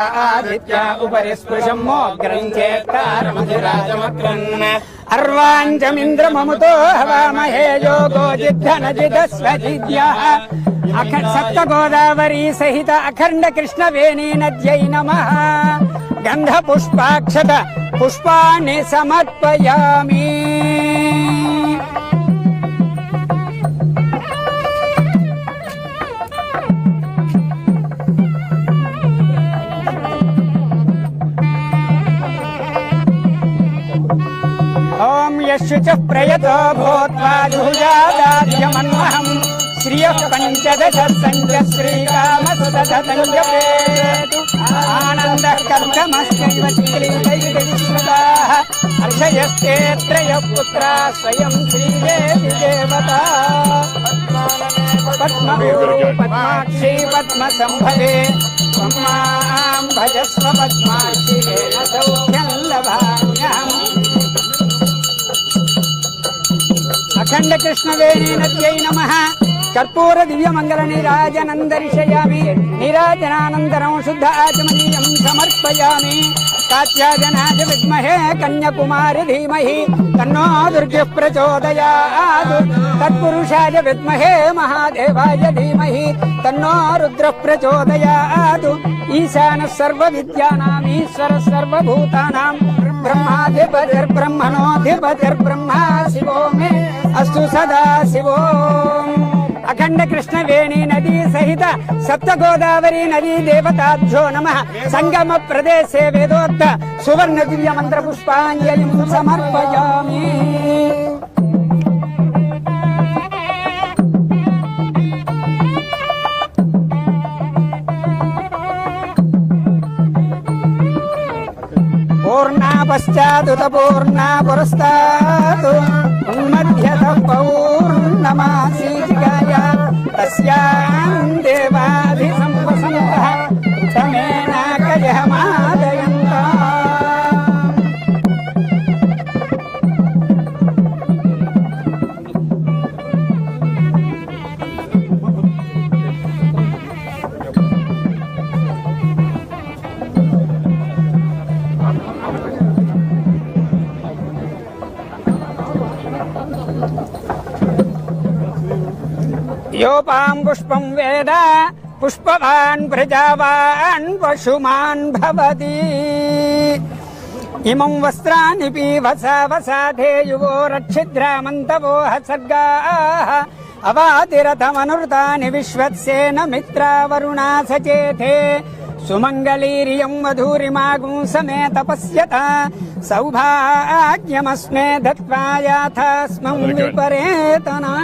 आदित्या उपरि स्पृशमोऽग्रं चेत्तारमधिराजमग्रन् अर्वाञ्चमिन्द्रममुतो हवामहे योगो जिद्धनजिदस्वजिद्यः सप्तगोदावरी सहित अखण्ड कृष्णवेणी नद्यै नमः। गन्धपुष्पाक्षत पुष्पाणि समर्पयामि। ओम यशुचः प्रयतो भूत्वा जुहुजादाद्यमन्वहम् श्रियः पञ्चदश सञ्च श्रीकामसुतशतं जपेत् आनन्दः कर्कमश्चैव चिक्रीडैर्विश्रुताः अर्षयस्ते त्रयः पुत्राः स्वयं श्रीदेवी देवता पद्मभूः पद्माक्षी पद्मसम्भवे त्वं मां भजस्व पद्माक्षी येन सौख्यं लभाम्यहम्। अखंड कृष्णवेणी नद्यै नमः। कर्पूर दिव्य मंगल नीराजनं दर्शयामि। नीराजनानन्तरं शुद्ध आचमनीयं समर्पयामि। कात्यायनाय विद्महे कन्याकुमारी धीमहि तन्नो दुर्गः प्रचोदयात्। तत्पुरुषाय विद्महे महादेवाय धीमहि तन्नो रुद्रः प्रचोदयात्। ईशानः सर्वविद्यानाम् ईश्वरः सर्वभूतानां ब्रह्माधिपतिर्ब्रह्मणोऽधिपतिर्ब्रह्मा शिवो मे अस्तु सदा शिवो। अखंड कृष्णवेणी नदी सहित सप्त गोदावरी नदी देवताभ्यो नमः। संगम प्रदेशे वेदोक्त सुवर्ण दिव्य मंत्र पुष्पांजलिं समर्पयामि। पूर्णा पश्चादुत पूर्णा पुरस्तात् मध्यतः पौर्णमासीजिकाय तस्यां देवाधिसंवसन्तः तमेनाकयमादयन्तः। योपां पुष्पं वेद पुष्पवान् प्रजावान् पशुमान् भवति। इमं वस्त्राणि पीवसा वसाधे युवो रक्षिद्रामन्तवो हसर्गाः अवातिरथमनुर्तानि विश्वत्सेन मित्रा वरुणा सचेते। सुमङ्गलीर्यं वधूरिमागुं समे तपस्यता सौभाग्यमस्मे दत्त्वा याथास्मं विपरेतना।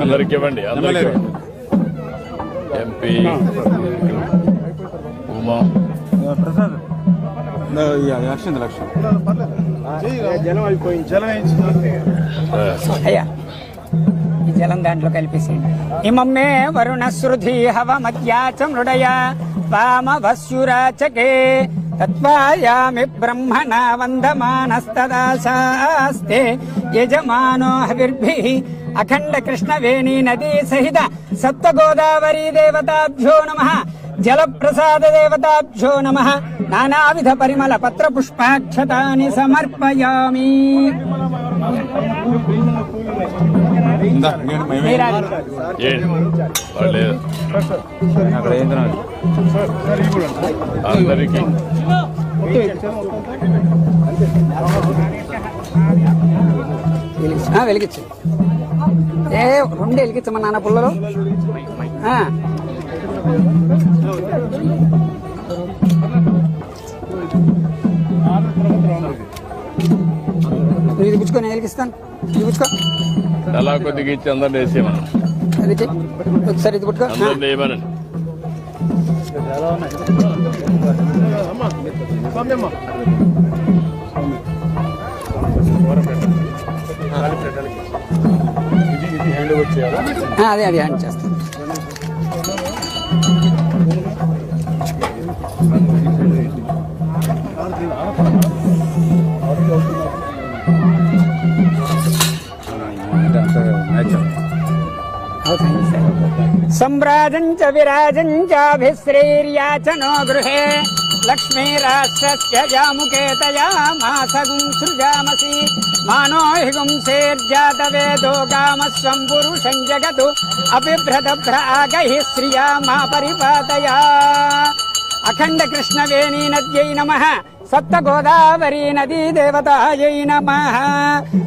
అందరికి ఇవ్వండి ఎంపీ ఉమా ప్రసాద్ జలం అయిపోయింది జలం అయ్యా ఈ జలం దాంట్లో కలిపేసేయండి. ఇమమ్మే వరుణ శృధి హవ మధ్యాచ మృడయ వామభస్యురాచకే తత్వాయామి బ్రహ్మణ వందమానస్తదాశాస్తే యజమానో హవిర్భిః। अखंड कृष्णवेणी नदी सहित सप्त गोदावरी देवताभ्यो नमः। जल प्रसाद देवताभ्यो नमः। नानाविध परिमल पत्र पुष्पाक्षतानि समर्पयामि। వెలిగించు ఏ రెండు వెలిగించమా నాన్న పుల్లలు. ఇది పుచ్చుకో నేను వెలిగిస్తాను. ఇది పుచ్చుకో అలా కొద్దిగా ఇచ్చి అందరిని వేసేమన్నా అది ఒకసారి ఇది పుట్టుకో వేయమనండి. అదే అది హ్యాండ్ చేస్తాను. సంవ్రాజం చ విరాజం చాభిశ్రేర్యాచనో గృహే లక్ష్మీరాష్ట్రస్య జాముకేతయా మాసగుం సృజామసి మానో హిగుం సేర్జాతవేదో గామస్వం పురుషం జగతు అపిభ్రతభ్రాగై శ్రియా మా పరిపాతయా. అఖండ కృష్ణవేణీ నద్యై నమః. సప్త గోదావరీ నదీ దేవతాయై నమః.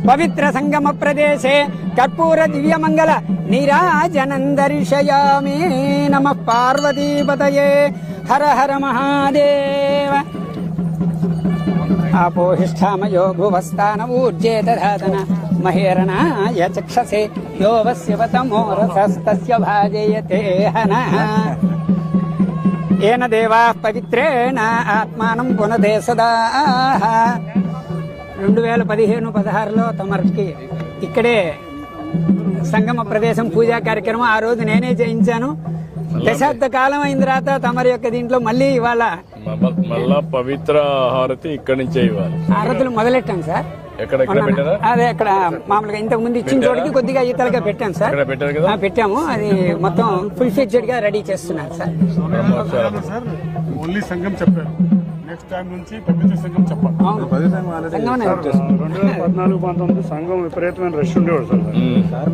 పవిత్ర సంగమ ప్రదేశే కర్పూర దివ్యమంగళ నీరాజనం దర్శయామి. నమః పార్వతీపతయే. హర హర మహాదేవ. ఆపోహిష్టామయో భువస్థాన ఊర్జే దధాతన మహేరణాయ చక్షసే యో వస్యవతమో రసస్తస్య భాజయతే హనః. ఏన దేవా పవిత్రేణ ఆత్మానం పునదే సదా. 2015-16లో తమరికి ఇక్కడే సంగమ ప్రదేశం పూజా కార్యక్రమం ఆ రోజు నేనే చేయించాను. దశాబ్ద కాలం అయిన తర్వాత తమరి యొక్క దీంట్లో మళ్ళీ ఇవాళ మళ్ళా పవిత్ర హారతి ఇక్కడి నుంచే ఇవ్వాలి. హారతులు మొదలెట్టాం సార్. ఎక్కడ పెట్టారా? అదే అక్కడ మామూలుగా ఇంతకు ముందు ఇచ్చిన చోటికి కొద్దిగా ఈతలుగా పెట్టాం సార్. పెట్టారు కదా? పెట్టాము. అది మొత్తం ఫుల్ ఫ్లెడ్జ్డ్ గా రెడీ చేస్తున్నారు సార్. సార్ ఓన్లీ సంఘం చెప్పారు, నెక్స్ట్ టైం నుంచి పవిత్ర సంఘం చెప్పాలి. సంగమనే. 2014-19 సంఘం విపరీతమైన రష్ ఉండేవాడు సార్.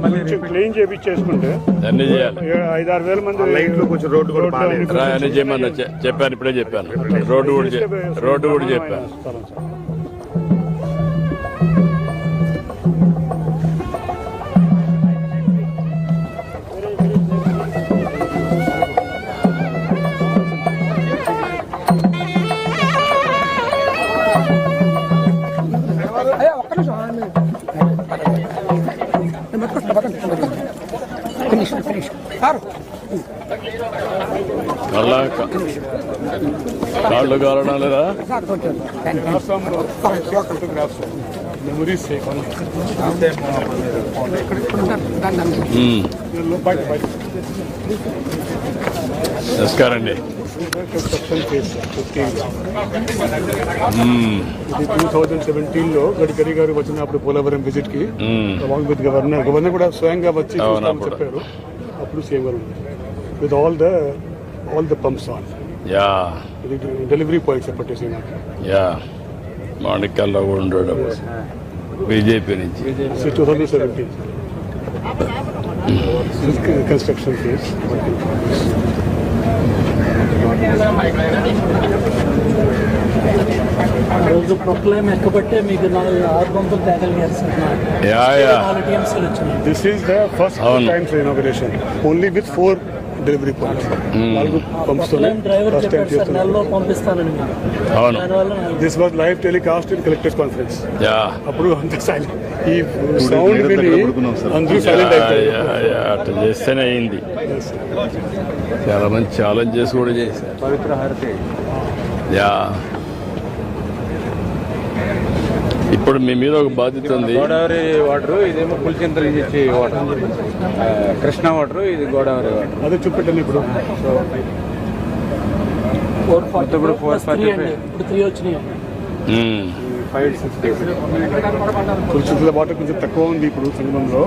కొంచెం క్లీన్ చేపించేసుకుంటే అన్ని చేయాలి. 5-6 వేల మంది లైట్లు కొంచెం రోడ్డు కూడా అన్ని చేయమన్నా చెప్పాను, ఇప్పుడే చెప్పాను. రోడ్డు కూడా చెప్పాను. మళ్ళా కాళ్ళు కాలడం లేదా? మెమరీస్ నమస్కారం అండి. ఇది 2017లో గడ్కరీ గారు వచ్చినప్పుడు పోలవరం విజిట్ కి అలాంగ్ విత్ గవర్నర్ కూడా స్వయంగా వచ్చి చెప్పారు. అప్పుడు same garu with all the pumps on. Yeah, ఇది డెలివరీ పాయింట్స్ పట్టేసి యా. మాణిక్యాల్లో కూడా ఉండడం బీజేపీ నుంచి 2017 కన్స్ట్రక్షన్ కేస్. రోజు ప్రొక్లైమ్ ఎక్కబట్టే మీకు 6 పంపులు ట్యాకల్ చేస్తున్నారు. This is the first times inauguration only with 4 delivery points. 4 pumps driver చెప్పారు సార్ నెలలో పంపిస్తానని. This was live telecast in collectors conference. అప్పుడు అంత సైలెంట్, ఈ సౌండ్ విని అందరూ సైలెంట్ అయిపోయారు. అట్లా చేస్తేనే అయింది. చాలా మంది ఛాలెంజెస్ కూడా చేశారు. పవిత్ర హారతి. యా, ఇప్పుడు మీ మీద ఒక బాధ్యత ఉంది. గోదావరి వాటర్, ఇదేమో పులిచింతలు ఇచ్చి వాటర్, కృష్ణా వాటర్, ఇది గోదావరి వాటర్. అదే చూపెట్టాను ఇప్పుడు. ఇప్పుడు 3 వచ్చినాయి. 5-6 పులిచింతల వాటర్ కొంచెం తక్కువ ఉంది ఇప్పుడు సంగమంలో,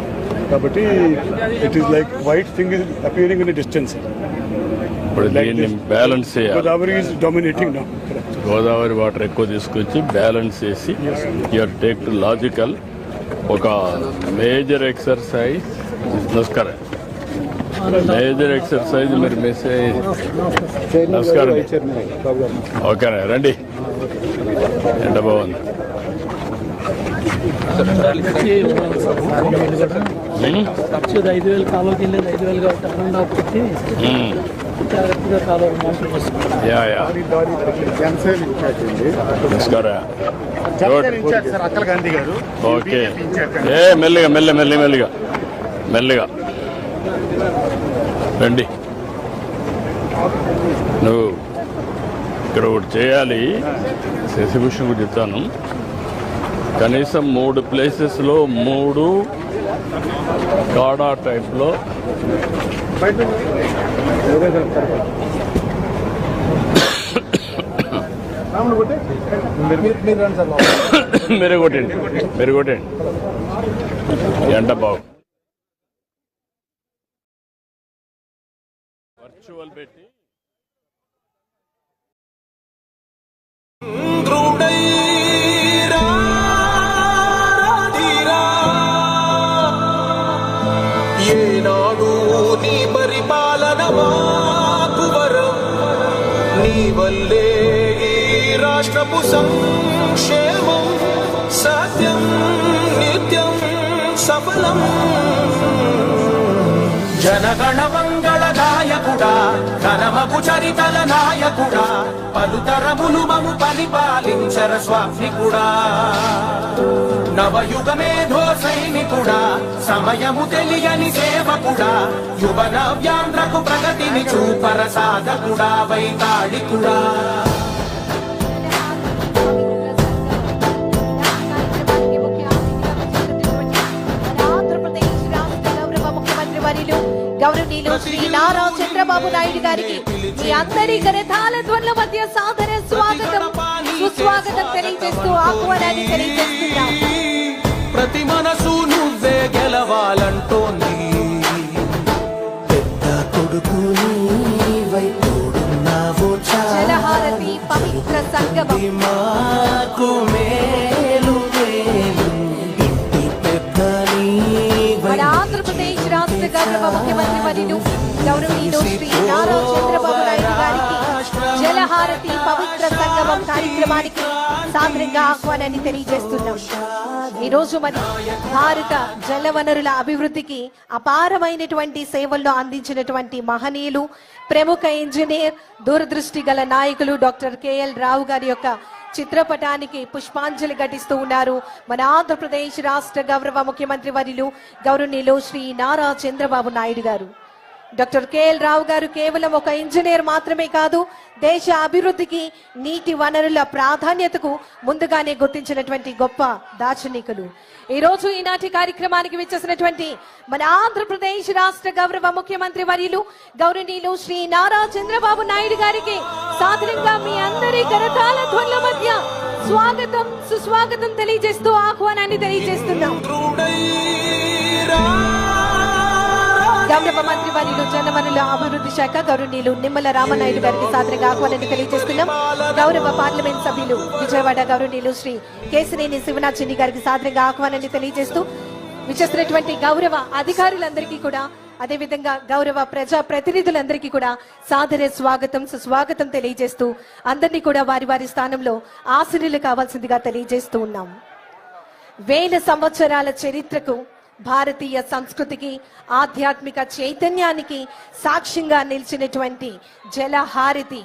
కాబట్టి it is like white thing is appearing in distance. ఇప్పుడు దీన్ని బ్యాలెన్స్ చేయాలి. Godavari is dominating now. Godavari water ఎక్కువ తీసుకొచ్చి బ్యాలెన్స్ చేసి యూఆర్ టేక్ టు లాజికల్ ఒక మేజర్ ఎక్సర్సైజ్. నమస్కారం. మేజర్ ఎక్సర్సైజ్ మీరు మెసేజ్. నమస్కారం. ఓకేనా, రండి. ఎంత బాగుంది. ఖర్చు 5,000 కాలువకి వెళ్ళేది 5,000 కాబట్టి అనంగా పెట్టి జాగ్రత్తగా కాలువ మోటార్ వస్తుంది. నమస్కారం. అక్కల గాంధీ గారు. ఓకే. మెల్లిగా మెల్లిగా రండి. నువ్వు ఇక్కడ ఒకటి చేయాలి. శశిభూషణ్ కూడా చెప్తాను. కనీసం 3 ప్లేసెస్లో 3 కాడా టైప్లో మీరు కొట్టండి. ఎండ బాగు. వల్లే ఈ రాష్ట్రపు సంక్షేమం సత్యం నిత్యం సఫలం. జనగణ మంగళ నాయకుడా ఘనమగు చరితల నాయకుడా పలుతరములు మము పరిపాలించర స్వామికుడా. నవయుగ మేధో సైనికుడా సమయము తెలియని సేవకుడా యువ నవ్యాంధ్రకు ప్రగతిని చూపర సాధకుడా వైతాళికుడా. గౌరవనీయులు శ్రీ నారా చంద్రబాబు నాయుడు గారికి మీ అందరి కరతాళ ధ్వనుల మధ్య సాదర స్వాగతం సుస్వాగతం తెలియజేస్తూ ఆహ్వానాన్ని తెలియజేస్తున్నాం. ప్రతి మనసు నువ్వే గెలవాలంటోంది పెద్ద కొడుకు నీవై తోడున్నావు జలహారతి పవిత్ర సంగమం మాకు మేలు మేలు ఇంటి పెద్ద మన ఆంధ్రప్రదేశ్ రాష్ట్ర గౌరవ ముఖ్యమంత్రి వర్యులు గౌరవనీయులు శ్రీ నారా చంద్రబాబు నాయుడు గారికి జలహారతి పవిత్ర సంగమం కార్యక్రమానికి సాదరంగా ఆహ్వానాన్ని తెలియజేస్తున్నాం. ఈ రోజు మరి భారత జల వనరుల అభివృద్ధికి అపారమైనటువంటి సేవల్లో అందించినటువంటి మహనీయులు ప్రముఖ ఇంజనీర్ దూరదృష్టి గల నాయకులు డాక్టర్ కేఎల్ రావు గారి యొక్క చిత్రపటానికి పుష్పాంజలి ఘటిస్తూ ఉన్నారు మన ఆంధ్రప్రదేశ్ రాష్ట్ర గౌరవ ముఖ్యమంత్రి వర్యులు గౌరవనీయులు శ్రీ నారా చంద్రబాబు నాయుడు గారు. డాక్టర్ కేఎల్ రావు గారు కేవలం ఒక ఇంజనీర్ మాత్రమే కాదు, దేశ అభివృద్ధికి నీటి వనరుల ప్రాధాన్యతకు ముందుగానే గుర్తించినటువంటి గొప్ప దార్శనికులు. ఈ రోజు ఈనాటి కార్యక్రమానికి విచ్చేసినటువంటి మన ఆంధ్రప్రదేశ్ రాష్ట్ర గౌరవ ముఖ్యమంత్రి వర్యులు గౌరవనీయులు శ్రీ నారా చంద్రబాబు నాయుడు గారికి సాధారణంగా మీ అందరి కరతాళ ధ్వనుల మధ్య స్వాగతం సుస్వాగతం తెలియజేస్తూ ఆహ్వానాన్ని తెలియజేస్తున్నాం. గౌరవ మంత్రి వర్యులు జలవనరుల అభివృద్ధి శాఖ గౌరవనీయులు నిమ్మల రామనాయుడు గారికి సాదరంగా ఆహ్వానాన్ని తెలియజేస్తున్నాం. గౌరవ పార్లమెంట్ సభ్యులు విజయవాడ గౌరవనీయులు శ్రీ కేశినేని శివనాథ్ చిన్ని గారికి సాదరంగా ఆహ్వానాన్ని తెలియజేస్తూ విచ్చేసినటువంటి గౌరవ అధికారులందరికీ కూడా అదేవిధంగా గౌరవ ప్రజా ప్రతినిధులందరికీ కూడా సాదర స్వాగతం సుస్వాగతం తెలియజేస్తూ అందరినీ కూడా వారి వారి స్థానంలో ఆశీనులు కావాల్సిందిగా తెలియజేస్తూ ఉన్నాం. 1000 సంవత్సరాల చరిత్రకు భారతీయ సంస్కృతికి ఆధ్యాత్మిక చైతన్యానికి సాక్ష్యంగా నిలిచినటువంటి జలహారతి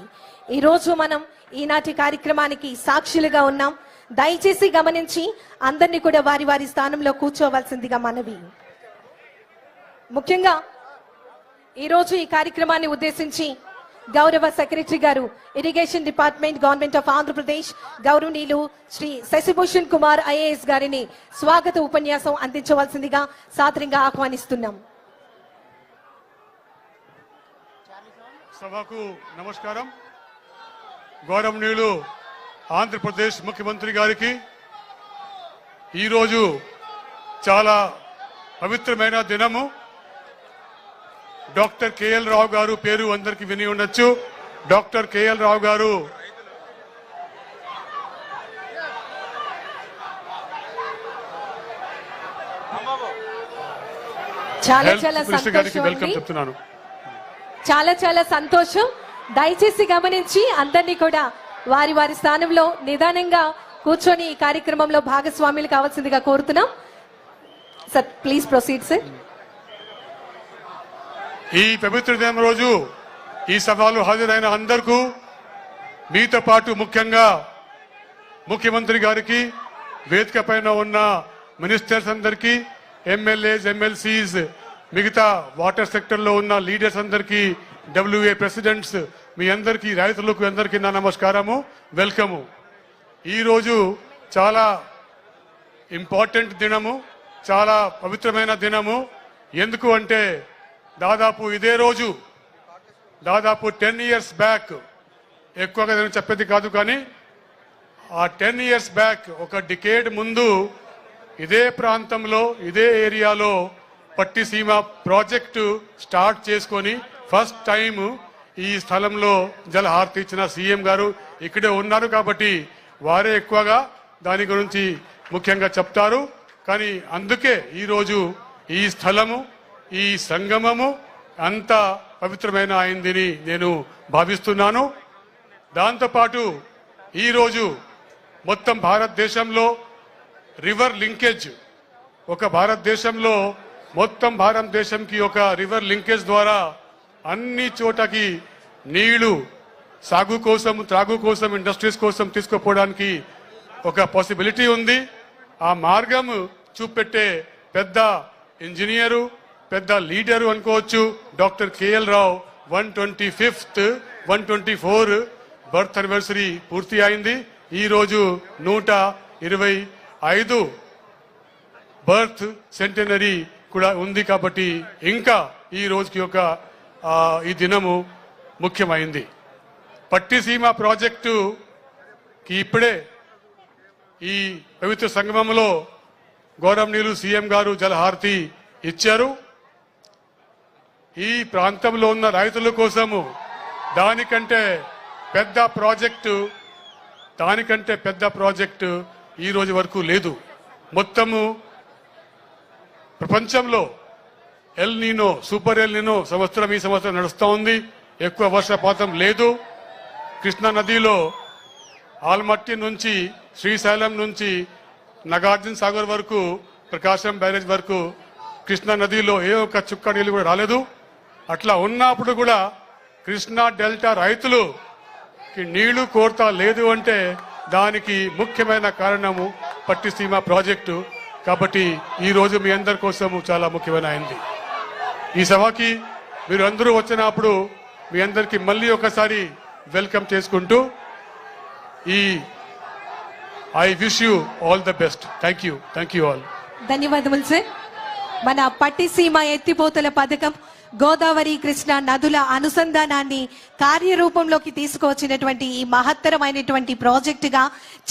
ఈరోజు మనం ఈనాటి కార్యక్రమానికి సాక్షులుగా ఉన్నాం. దయచేసి గమనించి అందరినీ కూడా వారి వారి స్థానంలో కూర్చోవలసిందిగా మనవి. ముఖ్యంగా ఈరోజు ఈ కార్యక్రమాన్ని ఉద్దేశించి గౌరవ సెక్రటరీ గారు irrigation department government of Andhra Pradesh గౌరవనీయులు శ్రీ శశిభూషణ్ కుమార్ ఐఏఎస్ గారిని స్వాగత ఉపన్యాసం అందించవలసిందిగా సాదరంగా ఆహ్వానిస్తున్నాం. సభకు నమస్కారం. గౌరవనీయులు ఆంధ్రప్రదేశ్ ముఖ్యమంత్రి గారికి ఈరోజు చాలా పవిత్రమైన దినము. డాక్టర్ కేఎల్ రావు గారు పేరు అందరికి విని ఉండొచ్చు. డాక్టర్ కేఎల్ రావు గారు చాలా వెల్కమ్ చెప్తున్నాను. చాలా సంతోషం. దయచేసి గమనించి అందరినీ కూడా వారి వారి స్థానంలో నిదానంగా కూర్చొని ఈ కార్యక్రమంలో భాగస్వాములు కావాల్సిందిగా కోరుతున్నాం. Sir please proceed sir. ఈ పవిత్ర దినం రోజు ఈ సభలో హాజరైన అందరికీ మీతో పాటు ముఖ్యంగా ముఖ్యమంత్రి గారికి, వేదిక పైన ఉన్న మినిస్టర్స్ అందరికీ, ఎమ్మెల్యేస్ ఎమ్మెల్సీస్, మిగతా వాటర్ సెక్టర్ లో ఉన్న లీడర్స్ అందరికీ, WA ప్రెసిడెంట్స్, మీ అందరికీ రైతులకు అందరికీ నా నమస్కారము, వెల్కము. ఈరోజు చాలా ఇంపార్టెంట్ దినము, చాలా పవిత్రమైన దినము. ఎందుకు అంటే దాదాపు ఇదే రోజు దాదాపు 10 years బ్యాక్, ఎక్కువగా నేను చెప్పేది కాదు కానీ ఆ 10 years బ్యాక్, ఒక డికేడ్ ముందు ఇదే ప్రాంతంలో ఇదే ఏరియాలో పట్టిసీమ ప్రాజెక్టు స్టార్ట్ చేసుకొని ఫస్ట్ టైం ఈ స్థలంలో జలహారతి ఇచ్చిన సీఎం గారు ఇక్కడే ఉన్నారు కాబట్టి వారే ఎక్కువగా దాని గురించి ముఖ్యంగా చెప్తారు. కానీ అందుకే ఈరోజు ఈ స్థలము, ఈ సంగమము అంత పవిత్రమైన అయిందని నేను భావిస్తున్నాను. దాంతోపాటు ఈరోజు మొత్తం భారతదేశంలో రివర్ లింకేజ్, ఒక భారతదేశంలో మొత్తం భారతదేశంకి ఒక రివర్ లింకేజ్ ద్వారా అన్ని చోటకి నీళ్లు సాగు కోసం, త్రాగు కోసం, ఇండస్ట్రీస్ కోసం తీసుకుపోవడానికి ఒక పాసిబిలిటీ ఉంది. ఆ మార్గం చూపెట్టే పెద్ద ఇంజనీరు, పెద్ద లీడరు అనుకోవచ్చు డాక్టర్ కేఎల్ రావు. 124 బర్త్ యానివర్సరీ పూర్తి అయింది. ఈరోజు 125 బర్త్ సెంటనరీ కూడా ఉంది. కాబట్టి ఇంకా ఈ రోజుకి ఈ దినము ముఖ్యమైంది. పట్టిసీమ ప్రాజెక్టుకి ఇప్పుడే ఈ పవిత్ర సంగమంలో గౌరవనీయులు సీఎం గారు జలహారతి ఇచ్చారు. ఈ ప్రాంతంలో ఉన్న రైతుల కోసము దానికంటే పెద్ద ప్రాజెక్టు ఈ రోజు వరకు లేదు. మొత్తము ప్రపంచంలో ఎల్ నీనో, సూపర్ ఎల్ నీనో ఈ సంవత్సరం నడుస్తూ ఉంది. ఎక్కువ వర్షపాతం లేదు. కృష్ణా నదిలో ఆల్మట్టి నుంచి, శ్రీశైలం నుంచి నాగార్జున సాగర్ వరకు, ప్రకాశం బ్యారేజ్ వరకు కృష్ణా నదిలో ఏ ఒక్క చుక్క నీళ్ళు కూడా రాలేదు. అట్లా ఉన్నప్పుడు కూడా కృష్ణా డెల్టా రైతులుకి నీళ్లు కోరత లేదు అంటే దానికి ముఖ్యమైన కారణము పట్టిసీమ ప్రాజెక్టు. కాబట్టి ఈ రోజు మీ అందరి కోసము చాలా ముఖ్యమైన అయింది. ఈ సభకి మీరు అందరూ వచ్చినప్పుడు మీ అందరికి మళ్ళీ ఒకసారి వెల్కమ్ చేసుకుంటూ I wish you all the best. Thank you all. ధన్యవాదములు సార్. మన పట్టిసీమ ఎత్తిపోతల పథకం గోదావరి కృష్ణ నదుల అనుసంధానాన్ని కార్యరూపంలోకి తీసుకువచ్చినటువంటి ఈ మహత్తరమైనటువంటి ప్రాజెక్టుగా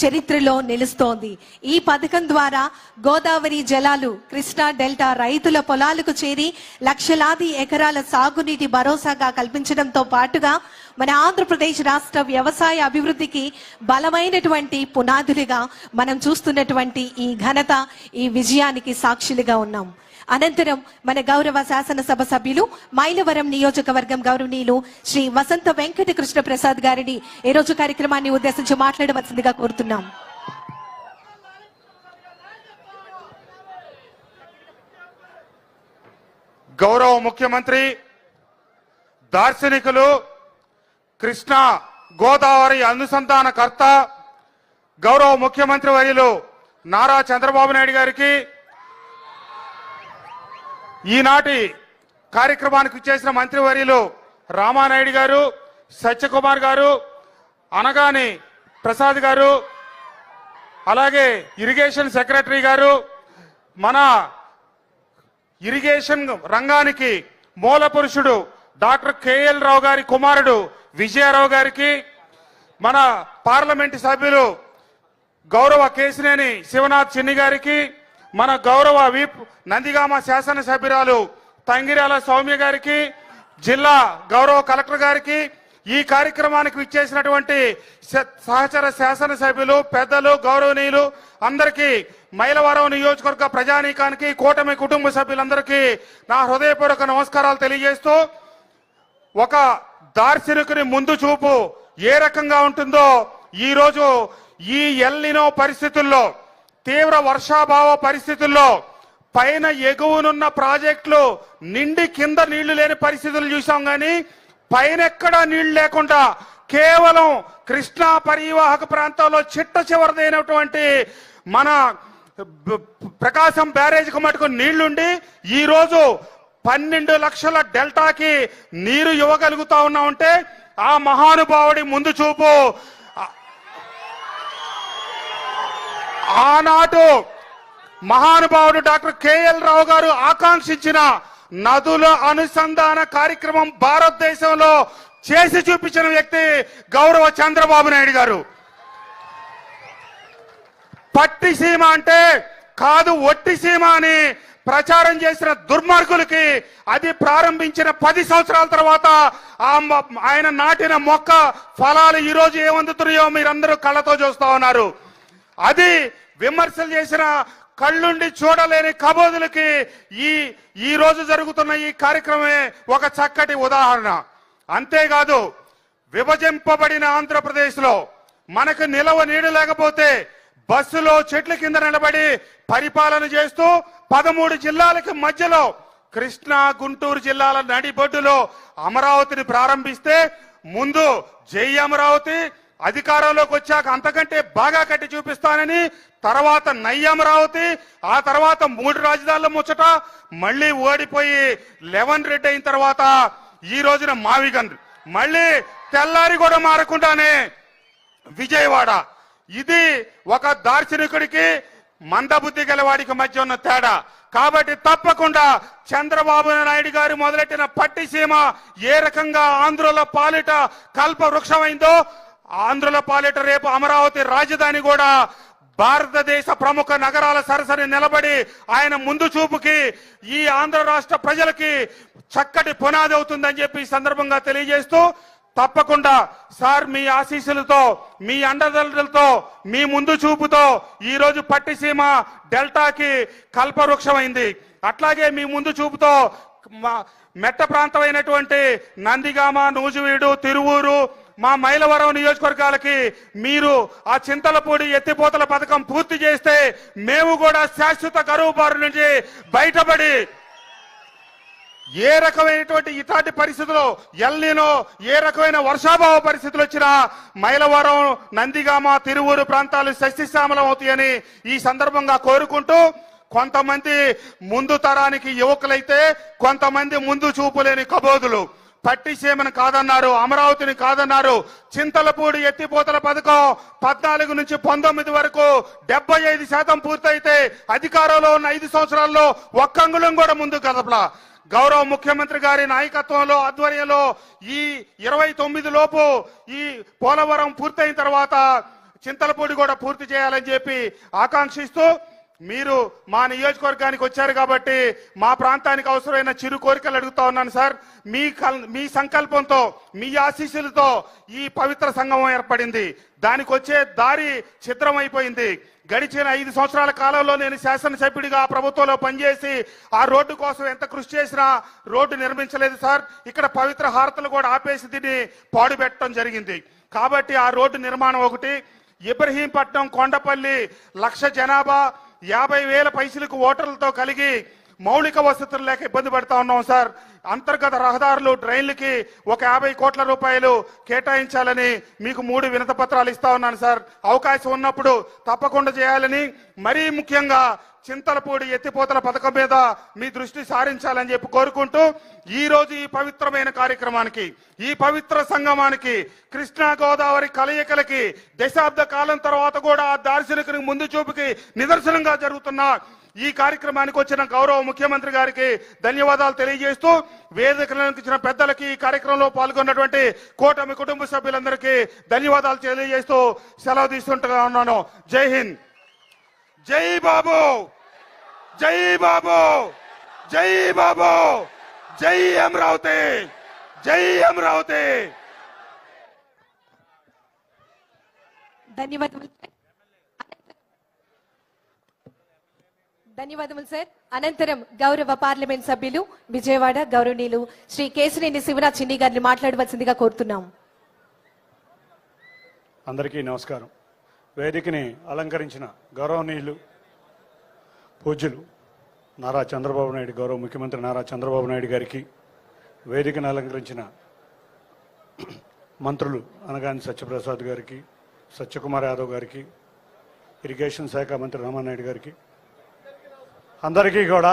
చరిత్రలో నిలుస్తోంది. ఈ పథకం ద్వారా గోదావరి జలాలు కృష్ణా డెల్టా రైతుల పొలాలకు చేరి లక్షలాది ఎకరాల సాగునీటి భరోసాగా కల్పించడంతో పాటుగా మన ఆంధ్రప్రదేశ్ రాష్ట్ర వ్యవసాయ అభివృద్ధికి బలమైనటువంటి పునాదులుగా మనం చూస్తున్నటువంటి ఈ ఘనత, ఈ విజయానికి సాక్షులుగా ఉన్నాం. అనంతరం మన గౌరవ శాసనసభ సభ్యులు మైలవరం నియోజకవర్గం గౌరవనీయులు శ్రీ వసంత వెంకట కృష్ణ ప్రసాద్ గారిని ఈ రోజు కార్యక్రమాన్ని ఉద్దేశించి మాట్లాడవలసిందిగా కోరుతున్నాం. గౌరవ ముఖ్యమంత్రి, దార్శనికులు, కృష్ణా గోదావరి అనుసంధానకర్త గౌరవ ముఖ్యమంత్రి వర్యులు నారా చంద్రబాబు నాయుడు గారికి, ఈనాటి కార్యక్రమానికి చేసిన మంత్రివర్యులు రామానాయుడు గారు, సత్యకుమార్ గారు, అనగాని ప్రసాద్ గారు, అలాగే ఇరిగేషన్ సెక్రటరీ గారు, మన ఇరిగేషన్ రంగానికి మూల పురుషుడు డాక్టర్ కేఎల్ రావు గారి కుమారుడు విజయారావు గారికి, మన పార్లమెంటు సభ్యులు గౌరవ కేసినేని శివనాథ్ చిన్ని గారికి, మన గౌరవ విప్ నందిగామ శాసనసభ్యురాలు తంగిరాల సౌమ్య గారికి, జిల్లా గౌరవ కలెక్టర్ గారికి, ఈ కార్యక్రమానికి విచ్చేసినటువంటి సహచర శాసనసభ్యులు, పెద్దలు, గౌరవనీయులు అందరికీ, మైలవరం నియోజకవర్గ ప్రజానీకానికి, కూటమి కుటుంబ సభ్యులందరికీ నా హృదయపూర్వక నమస్కారాలు తెలియజేస్తూ, ఒక దార్శనికుని ముందు చూపు ఏ రకంగా ఉంటుందో ఈ రోజు ఈ ఎల్ నినో పరిస్థితుల్లో, తీవ్ర వర్షాభావ పరిస్థితుల్లో పైన ఎగువనున్న ప్రాజెక్టులు నిండి కింద నీళ్లు లేని పరిస్థితులు చూసాం. కానీ పైన ఎక్కడా నీళ్లు లేకుండా కేవలం కృష్ణా పరివాహక ప్రాంతాల్లో చిట్ట చివరిదైనటువంటి మన ప్రకాశం బ్యారేజ్కి మటుకు నీళ్లుండి ఈ రోజు 12 లక్షల డెల్టాకి నీరు ఇవ్వగలుగుతా ఉన్నామంటే ఆ మహానుభావుడి ముందు చూపు. ఆనాడు మహానుభావుడు డాక్టర్ కేఎల్ రావు గారు ఆకాంక్షించిన నదుల అనుసంధాన కార్యక్రమం భారతదేశంలో చేసి చూపించిన వ్యక్తి గౌరవ చంద్రబాబు నాయుడు గారు. పట్టిసీమ అంటే కాదు ఒట్టిసీమ అని ప్రచారం చేసిన దుర్మార్గులకి అది ప్రారంభించిన 10 సంవత్సరాల తర్వాత ఆయన నాటిన మొక్క ఫలాలు ఈ రోజు ఏమందుతున్నాయో మీరందరూ కళ్ళతో చూస్తా ఉన్నారు. అది విమర్శలు చేసిన కళ్ళుండి చూడలేని కబోదులకి ఈ రోజు జరుగుతున్న ఈ కార్యక్రమమే ఒక చక్కటి ఉదాహరణ. అంతేకాదు విభజింపబడిన ఆంధ్రప్రదేశ్లో మనకు నిలవ నీడు లేకపోతే బస్సులో చెట్ల కింద నిలబడి పరిపాలన చేస్తూ 13 జిల్లాలకు మధ్యలో కృష్ణా గుంటూరు జిల్లాల నడిబొడ్డులో అమరావతిని ప్రారంభిస్తే ముందు జై అమరావతి, అధికారంలోకి వచ్చాక అంతకంటే బాగా కట్టి చూపిస్తానని, తర్వాత నై అమరావతి, ఆ తర్వాత 3 రాజధానుల ముచ్చట, మళ్ళీ ఓడిపోయి 11 రెడ్డి అయిన తర్వాత ఈ రోజున మావిగన్, మళ్ళీ తెల్లారి కూడా మారకుండానే విజయవాడ. ఇది ఒక దార్శనికుడికి మందబుద్ధి గలవాడికి మధ్య ఉన్న తేడా. కాబట్టి తప్పకుండా చంద్రబాబు నాయుడు గారు మొదలెట్టిన పట్టిసీమ ఏ రకంగా ఆంధ్రుల పాలిట కల్ప వృక్షమైందో, ఆంధ్రుల పాలిట రేపు అమరావతి రాజధాని కూడా భారతదేశ ప్రముఖ నగరాల సరసరి నిలబడి ఆయన ముందు చూపుకి ఈ ఆంధ్ర రాష్ట్ర ప్రజలకి చక్కటి పునాది అవుతుందని చెప్పి ఈ సందర్భంగా తెలియజేస్తూ, తప్పకుండా సార్ మీ ఆశీస్సులతో, మీ అండదండలతో, మీ ముందు చూపుతో ఈ రోజు పట్టిసీమ డెల్టాకి కల్పవృక్షమైంది. అట్లాగే మీ ముందు చూపుతో మెట్ట ప్రాంతమైనటువంటి నందిగామ, నూజివీడు, తిరువూరు, మా మైలవరం నియోజకవర్గాలకి మీరు ఆ చింతలపూడి ఎత్తిపోతల పథకం పూర్తి చేస్తే మేము కూడా శాశ్వత కరువు బారి నుంచి బయటపడి ఏ రకమైనటువంటి ఇలాంటి పరిస్థితుల్లో ఎల్నినో ఏ రకమైన వర్షాభావ పరిస్థితులు వచ్చినా మైలవరం, నందిగామ, తిరువూరు ప్రాంతాలు సస్యశ్యామలం అవుతాయని ఈ సందర్భంగా కోరుకుంటూ, కొంతమంది ముందు తరానికి యువకులైతే కొంతమంది ముందు చూపు లేని కబోదులు పట్టిసీమను కాదన్నారు, అమరావతిని కాదన్నారు. చింతలపూడి ఎత్తిపోతల పథకం 14 నుంచి 19 వరకు 75% పూర్తయితే అధికారంలో ఉన్న 5 సంవత్సరాల్లో ఒక్క అంగుళం కూడా ముందు కదపలా. గౌరవ ముఖ్యమంత్రి గారి నాయకత్వంలో, ఆధ్వర్యంలో ఈ 29 లోపు ఈ పోలవరం పూర్తయిన తర్వాత చింతలపూడి కూడా పూర్తి చేయాలని చెప్పి ఆకాంక్షిస్తూ, మీరు మా నియోజకవర్గానికి వచ్చారు కాబట్టి మా ప్రాంతానికి అవసరమైన చిరు కోరికలు అడుగుతా ఉన్నాను సార్. మీ సంకల్పంతో, మీ ఆశీస్సులతో ఈ పవిత్ర సంగమం ఏర్పడింది. దానికి వచ్చే దారి ఛిద్రమైపోయింది. గడిచిన 5 సంవత్సరాల కాలంలో నేను శాసనసభ్యుడిగా ప్రభుత్వంలో పనిచేసి ఆ రోడ్డు కోసం ఎంత కృషి చేసినా రోడ్డు నిర్మించలేదు సార్. ఇక్కడ పవిత్ర హారతలు కూడా ఆపేసి దీన్ని పాడుపెట్టడం జరిగింది. కాబట్టి ఆ రోడ్డు నిర్మాణం ఒకటి. ఇబ్రహీంపట్నం, కొండపల్లి 1,00,000 జనాభా, 50,000 పైసలకు ఓటర్లతో కలిగి మౌలిక వసతులు లేక ఇబ్బంది పడతా ఉన్నాం సార్. అంతర్గత రహదారులు, డ్రైన్లకి ఒక 50 కోట్ల రూపాయలు కేటాయించాలని మీకు 3 వినతి పత్రాలు ఇస్తా ఉన్నాను సార్. అవకాశం ఉన్నప్పుడు తప్పకుండా చేయాలని, మరీ ముఖ్యంగా చింతలపూడి ఎత్తిపోతల పథకం మీద మీ దృష్టి సారించాలని చెప్పి కోరుకుంటూ, ఈ రోజు ఈ పవిత్రమైన కార్యక్రమానికి, ఈ పవిత్ర సంగమానికి, కృష్ణా గోదావరి కలయికలకి దశాబ్ద కాలం తర్వాత కూడా ఆ దార్శనికునికి ముందు చూపుకి నిదర్శనంగా జరుగుతున్న ఈ కార్యక్రమానికి వచ్చిన గౌరవ ముఖ్యమంత్రి గారికి ధన్యవాదాలు తెలియజేస్తూ, వేదికలకు ఇచ్చిన పెద్దలకి, ఈ కార్యక్రమంలో పాల్గొన్నటువంటి కూటమి కుటుంబ సభ్యులందరికీ ధన్యవాదాలు తెలియజేస్తూ సెలవు తీసుకుంటా ఉన్నాను. జై హింద్, జై బాబు, జై బాబు, జై బాబు, జై అమరావతి, జై అమరావతి. ధన్యవాదములు సార్. అనంతరం గౌరవ పార్లమెంట్ సభ్యులు విజయవాడ గౌరవనీయులు శ్రీ కేశినేని శివనాథ్ చిన్ని గారిని మాట్లాడవలసిందిగా కోరుతున్నాం. అందరికీ నమస్కారం. వేదికని అలంకరించిన గౌరవనీయులు పూజ్యులు నారా చంద్రబాబు నాయుడు, గౌరవ ముఖ్యమంత్రి నారా చంద్రబాబు నాయుడు గారికి, వేదికను అలంకరించిన మంత్రులు అనగాని సత్యప్రసాద్ గారికి, సత్యకుమార్ యాదవ్ గారికి, ఇరిగేషన్ శాఖ మంత్రి రామానాయుడు గారికి, అందరికీ కూడా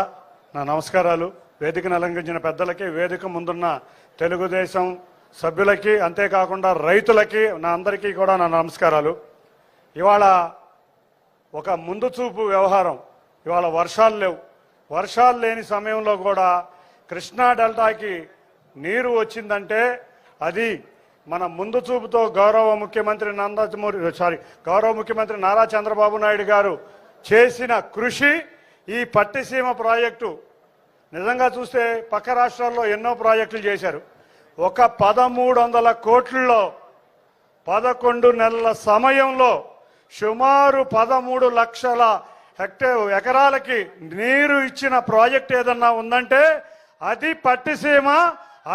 నా నమస్కారాలు. వేదికను అలంకరించిన పెద్దలకి, వేదిక ముందున్న తెలుగుదేశం సభ్యులకి, అంతేకాకుండా రైతులకి, నా అందరికీ కూడా నా నమస్కారాలు. ఇవాళ ఒక ముందు చూపు వ్యవహారం. ఇవాళ వర్షాలు లేవు. వర్షాలు లేని సమయంలో కూడా కృష్ణా డెల్టాకి నీరు వచ్చిందంటే అది మన ముందు చూపుతో గౌరవ ముఖ్యమంత్రి నారా చంద్రబాబు నాయుడు గారు చేసిన కృషి. ఈ పట్టిసీమ ప్రాజెక్టు నిజంగా చూస్తే పక్క రాష్ట్రాల్లో ఎన్నో ప్రాజెక్టులు చేశారు. ఒక 1,300 కోట్లలో 11 నెలల సమయంలో సుమారు 13 లక్షల ఎకరాలకి నీరు ఇచ్చిన ప్రాజెక్ట్ ఏదన్నా ఉందంటే అది పట్టిసీమ.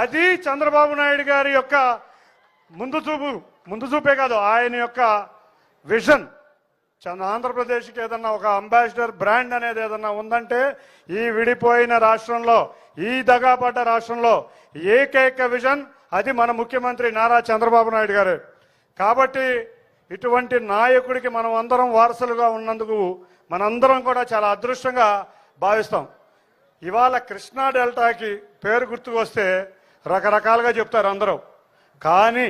అది చంద్రబాబు నాయుడు గారి యొక్క ముందు చూపే కాదు, ఆయన యొక్క విజన్. ఆంధ్రప్రదేశ్కి ఏదన్నా ఒక అంబాసిడర్ బ్రాండ్ అనేది ఏదన్నా ఉందంటే ఈ విడిపోయిన రాష్ట్రంలో, ఈ దగాపడ్డ రాష్ట్రంలో ఏకైక విజన్ అది మన ముఖ్యమంత్రి నారా చంద్రబాబు నాయుడు గారు. కాబట్టి ఇటువంటి నాయకుడికి మనం అందరం వారసులుగా ఉన్నందుకు మనందరం కూడా చాలా అదృష్టంగా భావిస్తాం. ఇవాళ కృష్ణా డెల్టాకి పేరు గుర్తుకొస్తే రకరకాలుగా చెప్తారు అందరూ, కానీ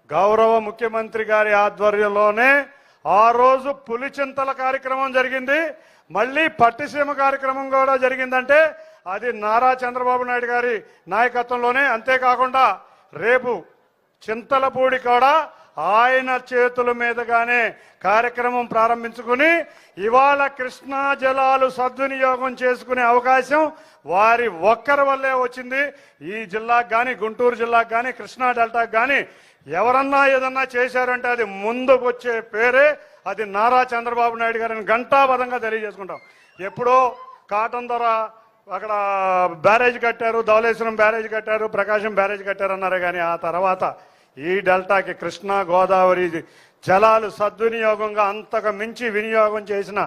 గౌరవ ముఖ్యమంత్రి గారి ఆధ్వర్యంలోనే ఆ రోజు పులిచింతల కార్యక్రమం జరిగింది, మళ్ళీ పట్టిసీమ కార్యక్రమం కూడా జరిగిందంటే అది నారా చంద్రబాబు నాయుడు గారి నాయకత్వంలోనే. అంతేకాకుండా రేపు చింతలపూడి కూడా ఆయన చేతుల మీదుగానే కార్యక్రమం ప్రారంభించుకుని ఇవాళ కృష్ణా జలాలు సద్వినియోగం చేసుకునే అవకాశం వారి ఒక్కరి వల్లే వచ్చింది. ఈ జిల్లాకు కానీ, గుంటూరు జిల్లాకు కానీ, కృష్ణా డెల్టాకు కానీ ఎవరన్నా ఏదన్నా చేశారంటే అది ముందుకు వచ్చే పేరే అది నారా చంద్రబాబు నాయుడు గారిని ఘంటాబద్ధంగా తెలియజేసుకుంటాం. ఎప్పుడో కాటన్ ధర అక్కడ బ్యారేజ్ కట్టారు, ధవళేశ్వరం బ్యారేజ్ కట్టారు, ప్రకాశం బ్యారేజ్ కట్టారు అన్నారు, కానీ ఆ తర్వాత ఈ డెల్టాకి కృష్ణా గోదావరి జలాలు సద్వినియోగంగా అంతకు మించి వినియోగం చేసిన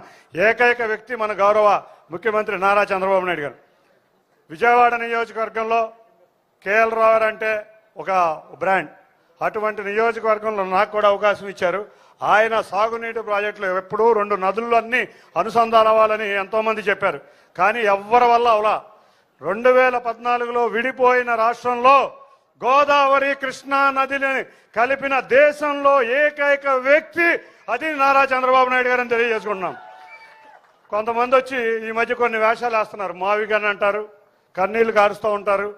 ఏకైక వ్యక్తి మన గౌరవ ముఖ్యమంత్రి నారా చంద్రబాబు నాయుడు గారు. విజయవాడ నియోజకవర్గంలో కేఎల్ రావు అంటే ఒక బ్రాండ్. అటువంటి నియోజకవర్గంలో నాకు కూడా అవకాశం ఇచ్చారు. ఆయన సాగునీటి ప్రాజెక్టులు ఎప్పుడూ 2 నదులన్నీ అనుసంధానం అవ్వాలని ఎంతోమంది చెప్పారు, కానీ ఎవ్వరి వల్ల అవలా. 2014లో విడిపోయిన రాష్ట్రంలో గోదావరి కృష్ణా నదిని కలిపిన దేశంలో ఏకైక వ్యక్తి అది నారా చంద్రబాబు నాయుడు గారని తెలియజేసుకుంటున్నాం. కొంతమంది వచ్చి ఈ మధ్య కొన్ని వేషాలు వేస్తున్నారు, మావిగన్ అంటారు, కన్నీళ్లు కారుస్తూ ఉంటారు.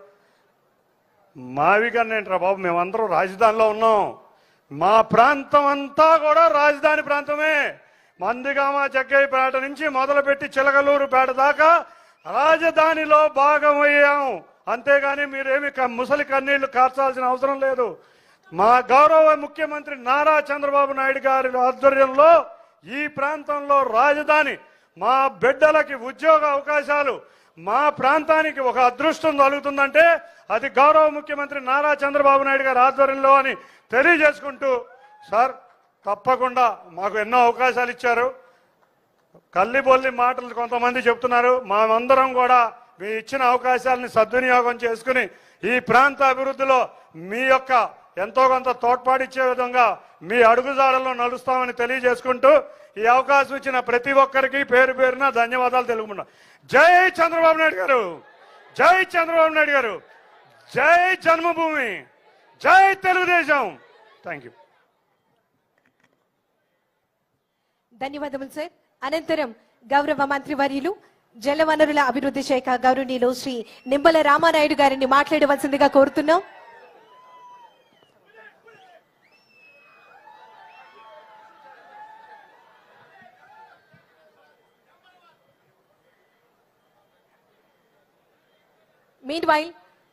మావిగన్ ఏంట్రా బాబు, మేమందరం రాజధానిలో ఉన్నాం. మా ప్రాంతం అంతా కూడా రాజధాని ప్రాంతమే. మందిగామ జగ్గయ్యపేట నుంచి మొదలుపెట్టి చిలకలూరుపేట దాకా రాజధానిలో భాగమయ్యాం. అంతేగాని మీరేమి ముసలి కన్నీళ్లు కార్చాల్సిన అవసరం లేదు. మా గౌరవ ముఖ్యమంత్రి నారా చంద్రబాబు నాయుడు గారి ఆధ్వర్యంలో ఈ ప్రాంతంలో రాజధాని, మా బిడ్డలకి ఉద్యోగ అవకాశాలు, మా ప్రాంతానికి ఒక అదృష్టం కలుగుతుందంటే అది గౌరవ ముఖ్యమంత్రి నారా చంద్రబాబు నాయుడు గారి ఆధ్వర్యంలో అని తెలియజేసుకుంటూ, సార్ తప్పకుండా మాకు ఎన్నో అవకాశాలు ఇచ్చారు. కల్లిబొల్లి మాటలు కొంతమంది చెప్తున్నారు, మేమందరం కూడా మీ ఇచ్చిన అవకాశాలని సద్వినియోగం చేసుకుని ఈ ప్రాంత అభివృద్ధిలో మీ యొక్క ఎంతో కొంత తోడ్పాటిచ్చే విధంగా మీ అడుగుజాడల్లో నడుస్తామని తెలియజేసుకుంటూ ఈ అవకాశం ఇచ్చిన ప్రతి ఒక్కరికి పేరు పేరున ధన్యవాదాలు తెలుపుకున్నా. జై చంద్రబాబు నాయుడు గారు, జై చంద్రబాబు నాయుడు గారు, జై జన్మభూమి, జై తెలుగుదేశం. Thank you. ధన్యవాదములు సార్. అనంతరం గౌరవ మంత్రివర్యులు జలవనరుల అభివృద్ధి శాఖ గౌరవనీయులు శ్రీ నిమ్మల రామానాయుడు గారిని మాట్లాడవలసిందిగా కోరుతున్నాం. మీన్ వైల్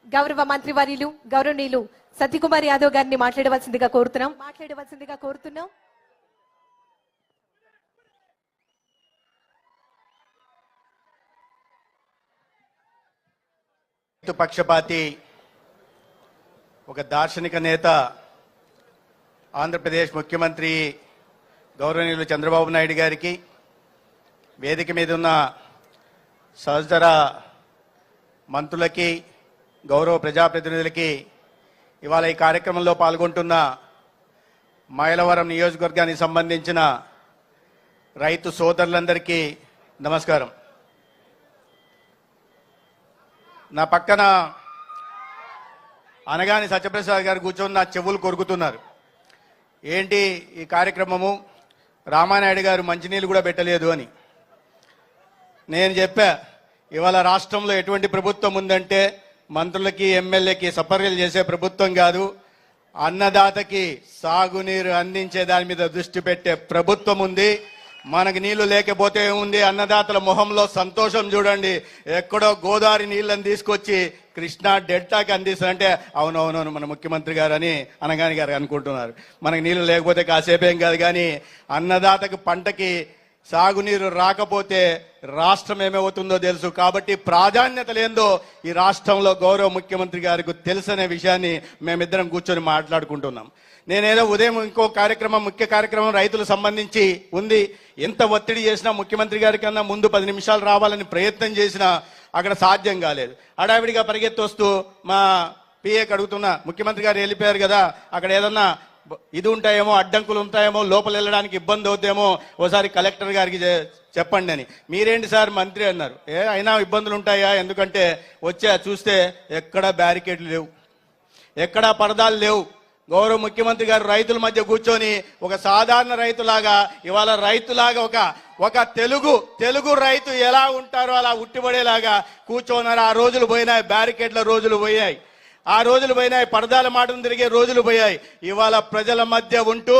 గౌరవ మంత్రివర్యులు గౌరవనీయులు సత్యకుమార్ యాదవ్ గారిని మాట్లాడవలసిందిగా కోరుతున్నాం. పక్షపాతి ఒక దార్శనిక నేత ఆంధ్రప్రదేశ్ ముఖ్యమంత్రి గౌరవనీయులు చంద్రబాబు నాయుడు గారికి, వేదిక మీద ఉన్న సహచర మంత్రులకి, గౌరవ ప్రజాప్రతినిధులకి, ఇవాళ ఈ కార్యక్రమంలో పాల్గొంటున్న మైలవరం నియోజకవర్గానికి సంబంధించిన రైతు సోదరులందరికీ నమస్కారం. నా పక్కన అనగాని సత్యప్రసాద్ గారు కూర్చొని నా చెవులు కొరుకుతున్నారు. ఏంటి ఈ కార్యక్రమము, రామానాయుడు గారు మంచినీళ్ళు కూడా పెట్టలేదు అని. నేను చెప్పా, ఇవాళ రాష్ట్రంలో ఎటువంటి ప్రభుత్వం ఉందంటే మంత్రులకి ఎమ్మెల్యేకి సపర్యలు చేసే ప్రభుత్వం కాదు, అన్నదాతకి సాగునీరు అందించే దాని మీద దృష్టి పెట్టే ప్రభుత్వం ఉంది. మనకు నీళ్లు లేకపోతే ఉంది, అన్నదాతల మొహంలో సంతోషం చూడండి. ఎక్కడో గోదావరి నీళ్ళని తీసుకొచ్చి కృష్ణా డెల్టాకి అందిస్తారంటే అవునవునవును మన ముఖ్యమంత్రి గారు అని అనగాని గారు అనుకుంటున్నారు. మనకు నీళ్లు లేకపోతే కాసేపేం కాదు, కానీ అన్నదాతకు పంటకి సాగునీరు రాకపోతే రాష్ట్రం ఏమవుతుందో తెలుసు. కాబట్టి ప్రాధాన్యత లేదో ఈ రాష్ట్రంలో గౌరవ ముఖ్యమంత్రి గారికి తెలుసనే విషయాన్ని మేమిద్దరం కూర్చొని మాట్లాడుకుంటున్నాం. నేనేదో ఉదయం ఇంకో కార్యక్రమం, ముఖ్య కార్యక్రమం రైతులకు సంబంధించి ఉంది. ఎంత ఒత్తిడి చేసినా ముఖ్యమంత్రి గారి కన్నా ముందు 10 నిమిషాలు రావాలని ప్రయత్నం చేసినా అక్కడ సాధ్యం కాలేదు. హడావిడిగా పరిగెత్తి వస్తూ మా పిఏకి అడుగుతున్నా, ముఖ్యమంత్రి గారు వెళ్ళిపోయారు కదా, అక్కడ ఏదన్నా ఇది ఉంటాయేమో, అడ్డంకులు ఉంటాయేమో, లోపల వెళ్ళడానికి ఇబ్బంది అవుతాయేమో, ఓసారి కలెక్టర్ గారికి చెప్పండి అని. మీరేంటి సార్ మంత్రి అన్నారు. అయినా ఇబ్బందులు ఉంటాయా? ఎందుకంటే చూస్తే ఎక్కడా బ్యారికేడ్లు లేవు, ఎక్కడా పరదాలు లేవు. గౌరవ ముఖ్యమంత్రి గారు రైతుల మధ్య కూర్చొని ఒక సాధారణ రైతులాగా, ఇవాళ రైతులాగా ఒక తెలుగు రైతు ఎలా ఉంటారో అలా ఉట్టిపడేలాగా కూర్చోన్నారు. ఆ రోజులు పోయినాయి, బ్యారికేడ్ల రోజులు పోయాయి, ఆ రోజులు పోయినాయి, పరదాల మాటలు తిరిగే రోజులు పోయాయి. ఇవాళ ప్రజల మధ్య ఉంటూ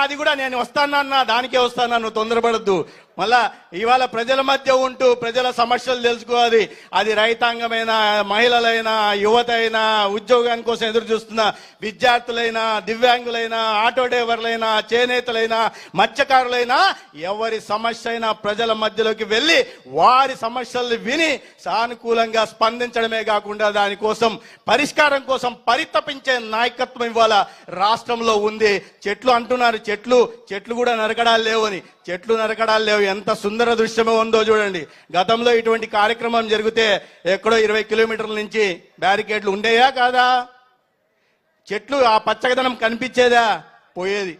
అది కూడా నేను వస్తానన్నా, దానికే వస్తానా, నువ్వు తొందరపడద్దు. మళ్ళా ఇవాళ ప్రజల మధ్య ఉంటూ ప్రజల సమస్యలు తెలుసుకోవాలి. అది రైతాంగమైనా, మహిళలైనా, యువత అయినా, ఉద్యోగాని కోసం ఎదురు చూస్తున్న విద్యార్థులైనా, దివ్యాంగులైనా, ఆటో డ్రైవర్లైనా, చేనేతలైనా, మత్స్యకారులైనా, ఎవరి సమస్య అయినా ప్రజల మధ్యలోకి వెళ్ళి వారి సమస్యల్ని విని సానుకూలంగా స్పందించడమే కాకుండా దానికోసం పరిష్కారం కోసం పరితపించే నాయకత్వం ఇవాళ రాష్ట్రంలో ఉంది. చెట్లు అంటున్నారు, చెట్లు కూడా నరకడాలు లేవని. చెట్లు నరకడాలు లేవు. ఎంత సుందర దృశ్యమో ఉందో చూడండి. గతంలో ఇటువంటి కార్యక్రమం జరిగితే ఎక్కడో 20 కిలోమీటర్ల నుంచి బ్యారికేడ్లు ఉండేయా కాదా? చెట్లు ఆ పచ్చదనం కనిపించేదా? పోయేది.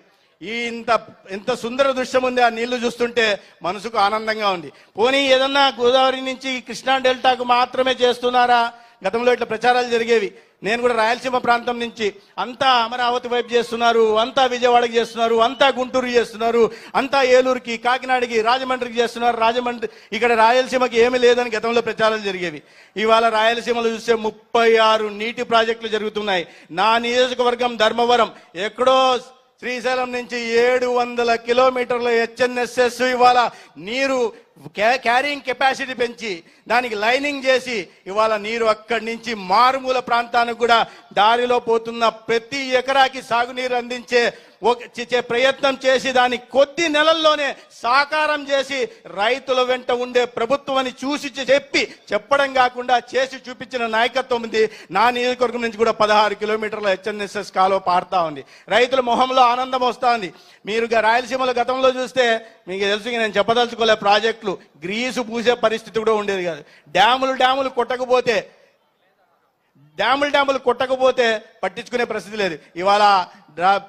ఇంత సుందర దృశ్యం ఉంది. ఆ నీళ్లు చూస్తుంటే మనసుకు ఆనందంగా ఉంది. పోనీ ఏదన్నా గోదావరి నుంచి కృష్ణా డెల్టాకు మాత్రమే చేస్తున్నారా? గతంలో ఇట్లా ప్రచారాలు జరిగేవి. నేను కూడా రాయలసీమ ప్రాంతం నుంచి అంతా అమరావతి వైపు చేస్తున్నారు, అంతా విజయవాడకి చేస్తున్నారు, అంతా గుంటూరు చేస్తున్నారు, అంతా ఏలూరుకి, కాకినాడకి, రాజమండ్రికి చేస్తున్నారు. రాజమండ్రి ఇక్కడ రాయలసీమకి ఏమీ లేదని గతంలో ప్రచారాలు జరిగేవి. ఇవాళ రాయలసీమలో చూస్తే 36 నీటి ప్రాజెక్టులు జరుగుతున్నాయి. నా నియోజకవర్గం ధర్మవరం ఎక్కడో శ్రీశైలం నుంచి 700 కిలోమీటర్ల HNSS ఇవాళ నీరు క్యారింగ్ కెపాసిటీ పెంచి దానికి లైనింగ్ చేసి ఇవాళ నీరు అక్కడి నుంచి మారుమూల ప్రాంతానికి కూడా దారిలో పోతున్న ప్రతి ఎకరాకి సాగునీరు అందించే ప్రయత్నం చేసి దాన్ని కొద్ది నెలల్లోనే సాకారం చేసి రైతుల వెంట ఉండే ప్రభుత్వం అని చెప్పడం కాకుండా చేసి చూపించిన నాయకత్వం ఉంది. నా నియోజకవర్గం నుంచి కూడా 16 కిలోమీటర్ల HNSS కాలువ పారుతా ఉంది. రైతుల మొహంలో ఆనందం వస్తా ఉంది. మీరు రాయలసీమలో గతంలో చూస్తే మీకు తెలుసు, నేను చెప్పదలుచుకోలే, ప్రాజెక్టులు గ్రీసు పూసే పరిస్థితి కూడా ఉండేది కాదు. డ్యాములు కొట్టకపోతే పట్టించుకునే పరిస్థితి లేదు. ఇవాళ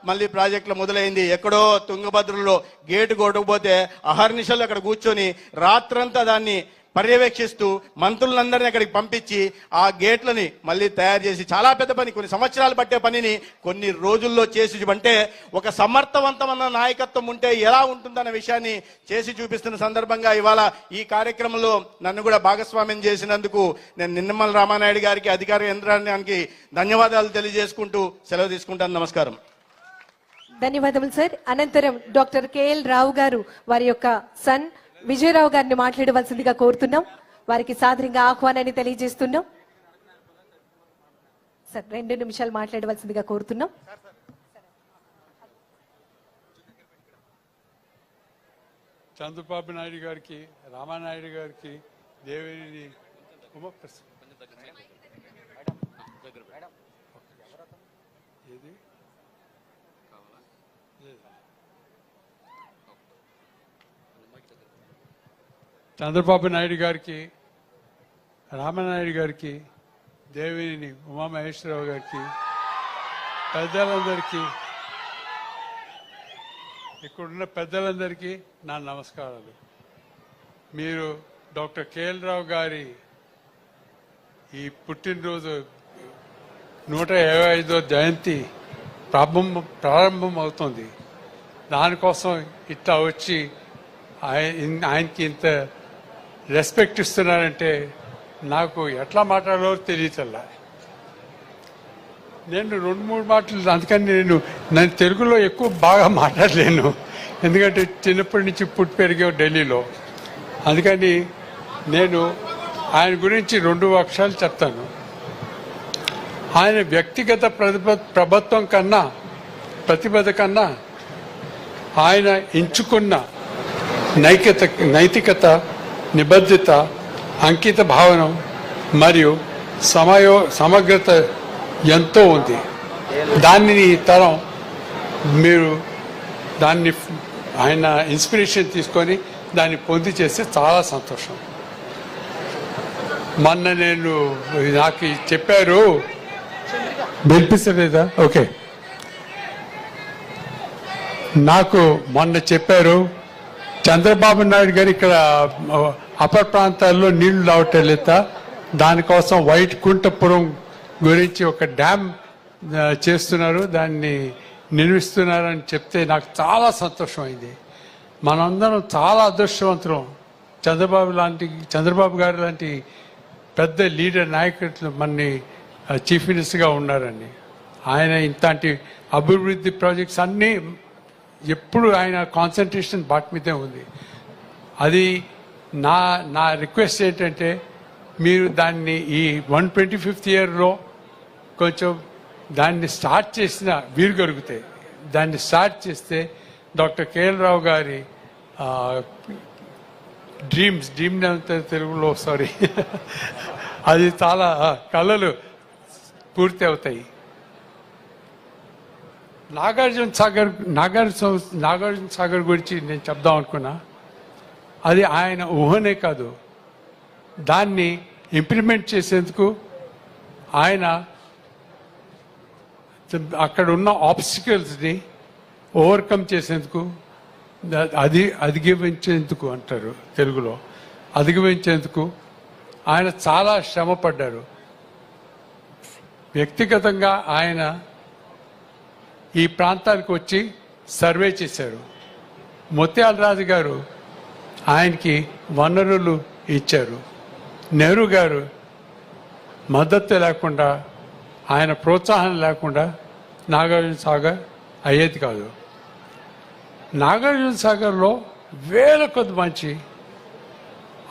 మళ్ళీ ప్రాజెక్టులు మొదలైంది. ఎక్కడో తుంగభద్రలో గేటు కొట్టకపోతే అహర్నిశలు అక్కడ కూర్చొని రాత్రంతా దాన్ని పర్యవేక్షిస్తూ మంత్రులందరినీ అక్కడికి పంపించి ఆ గేట్లని మళ్ళీ తయారు చేసి చాలా పెద్ద పని, కొన్ని సంవత్సరాలు పట్టే పనిని కొన్ని రోజుల్లో చేసి, అంటే ఒక సమర్థవంతమైన నాయకత్వం ఉంటే ఎలా ఉంటుందన్న విషయాన్ని చేసి చూపిస్తున్న సందర్భంగా ఇవాళ ఈ కార్యక్రమంలో నన్ను కూడా భాగస్వామ్యం చేసినందుకు నేను నిమ్మల రామానాయుడు గారికి, అధికార యంత్రాంగానికి ధన్యవాదాలు తెలియజేసుకుంటూ సెలవు తీసుకుంటాను. నమస్కారం. ధన్యవాదములు సార్. అనంతరం డాక్టర్ KL రావు గారు వారి యొక్క సన్ విజయరావు గారిని మాట్లాడవలసిందిగా కోరుతున్నాం. వారికి సాదరంగా ఆహ్వానాన్ని తెలియజేస్తున్నాం. సార్ 2 నిమిషాలు మాట్లాడవలసిందిగా కోరుతున్నాం. చంద్రబాబు నాయుడు గారికి, రామానాయుడు గారికి, దేవిని చంద్రబాబు నాయుడు గారికి, రామనాయుడు గారికి, దేవిని ఉమామహేశ్వరరావు గారికి, పెద్దలందరికీ, ఇక్కడున్న పెద్దలందరికీ నా నమస్కారాలు. మీరు డాక్టర్ KL రావు గారి ఈ పుట్టినరోజు 125వ జయంతి ప్రారంభం అవుతుంది. దానికోసం ఇట్లా వచ్చి ఆయనకి ఇంత రెస్పెక్ట్ ఇస్తున్నారంటే నాకు ఎట్లా మాట్లాడాలో తెలియటల్లా. నేను 2-3 మాటలు, అందుకని నేను తెలుగులో ఎక్కువ బాగా మాట్లాడలేను, ఎందుకంటే చిన్నప్పటి నుంచి పుట్టి పెరిగా ఢిల్లీలో. అందుకని నేను ఆయన గురించి 2 అక్షరాలు చెప్తాను. ఆయన వ్యక్తిగత ప్రతిభ కన్నా ఆయన ఎంచుకున్న నైతికత, నిబద్ధత, అంకిత భావన మరియు సమగ్రత ఎంతో ఉంది. దాన్ని ఈ తరం మీరు దాన్ని ఆయన ఇన్స్పిరేషన్ తీసుకొని దాన్ని పొంది చేస్తే చాలా సంతోషం. మొన్న నాకు చెప్పారు, వినిపిస్తలేదా? ఓకే. నాకు మొన్న చెప్పారు చంద్రబాబు నాయుడు గారు ఇక్కడ అప్పర్ ప్రాంతాల్లో నీళ్లు రావటం లేదా, దానికోసం వైకుంఠపురం గురించి ఒక డ్యామ్ చేస్తున్నారు, దాన్ని నిర్మిస్తున్నారు అని చెప్తే నాకు చాలా సంతోషం అయింది. మనందరం చాలా అదృష్టవంతులం. చంద్రబాబు గారు లాంటి పెద్ద లీడర్ నాయకులు మనని చీఫ్ మినిస్టర్గా ఉన్నారని. ఆయన ఇంతటి అభివృద్ధి ప్రాజెక్ట్స్ అన్నీ ఎప్పుడు ఆయన కాన్సన్ట్రేషన్ వాటి మీదే ఉంది. అది నా రిక్వెస్ట్ ఏంటంటే మీరు దాన్ని ఈ 125th ఇయర్లో కొంచెం దాన్ని స్టార్ట్ చేసిన వీలు కలుగుతాయి. దాన్ని స్టార్ట్ చేస్తే డాక్టర్ కేఎల్ రావు గారి డ్రీమ్ తెలుగులో సారీ అది చాలా కళలు పూర్తి అవుతాయి. నాగార్జున సాగర్ గురించి నేను చెప్దాం అనుకున్నా. అది ఆయన ఊహనే కాదు, దాన్ని ఇంప్లిమెంట్ చేసేందుకు ఆయన అక్కడ ఉన్న ఆబ్స్టికల్స్ని ఓవర్కమ్ చేసేందుకు, అధిగమించేందుకు అంటారు తెలుగులో, అధిగమించేందుకు ఆయన చాలా శ్రమ పడ్డారు. వ్యక్తిగతంగా ఆయన ఈ ప్రాంతానికి వచ్చి సర్వే చేశారు. ముత్యాల రాజు గారు ఆయనకి వనరులు ఇచ్చారు. నెహ్రూ గారు మద్దతు లేకుండా, ఆయన ప్రోత్సాహం లేకుండా నాగార్జున సాగర్ అయ్యేది కాదు. నాగార్జున సాగర్లో వేల కొద్ది మంచి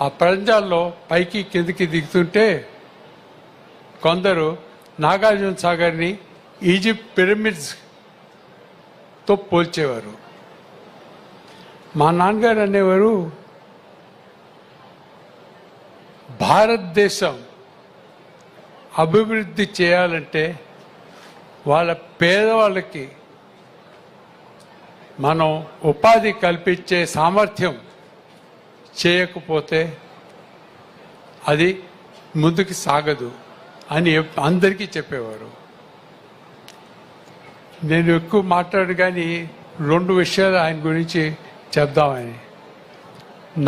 ఆ ప్రాంతాల్లో పైకి కిందికి దిగుతుంటే కొందరు నాగార్జున సాగర్ని ఈజిప్ట్ పిరమిడ్స్తో పోల్చేవారు. మా నాన్నగారు అనేవారు, భారతదేశం అభివృద్ధి చేయాలంటే వాళ్ళ పేదవాళ్ళకి మనం ఉపాధి కల్పించే సామర్థ్యం చేయకపోతే అది ముందుకు సాగదు అని అందరికీ చెప్పేవారు. నేను ఎక్కువ మాట్లాడు కానీ 2 విషయాలు ఆయన గురించి చెప్దామని.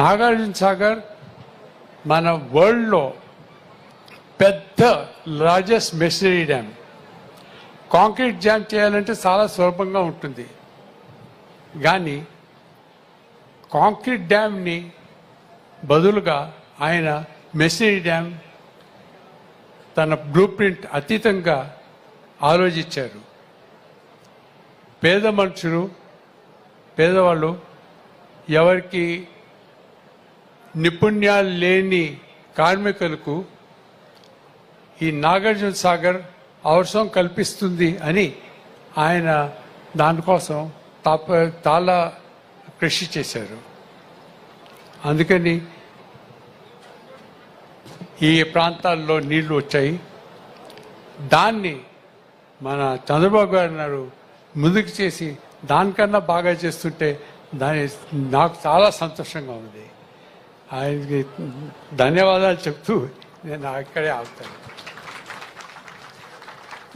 నాగార్జున సాగర్ మన వరల్డ్లో పెద్ద largest machinery dam. Concrete dam చేయాలంటే చాలా సులభంగా ఉంటుంది, కానీ కాంక్రీట్ డ్యామ్ని బదులుగా ఆయన మెషినరీ డ్యామ్ తన బ్లూ ప్రింట్ అతీతంగా ఆలోచించారు. పేదవాళ్ళు ఎవరికి నిపుణ్యాలు లేని కార్మికులకు ఈ నాగార్జున సాగర్ అవసరం కల్పిస్తుంది అని ఆయన దానికోసం చాలా కృషి చేశారు. అందుకని ఈ ప్రాంతాల్లో నీళ్లు వచ్చాయి. దాన్ని మన చంద్రబాబు గారు అన్నారు ముందుకు చేసి దానికన్నా బాగా చేస్తుంటే నాకు చాలా సంతోషంగా ఉంది. ఆయనకి ధన్యవాదాలు చెప్తూ నేను అక్కడే ఆగుతాను.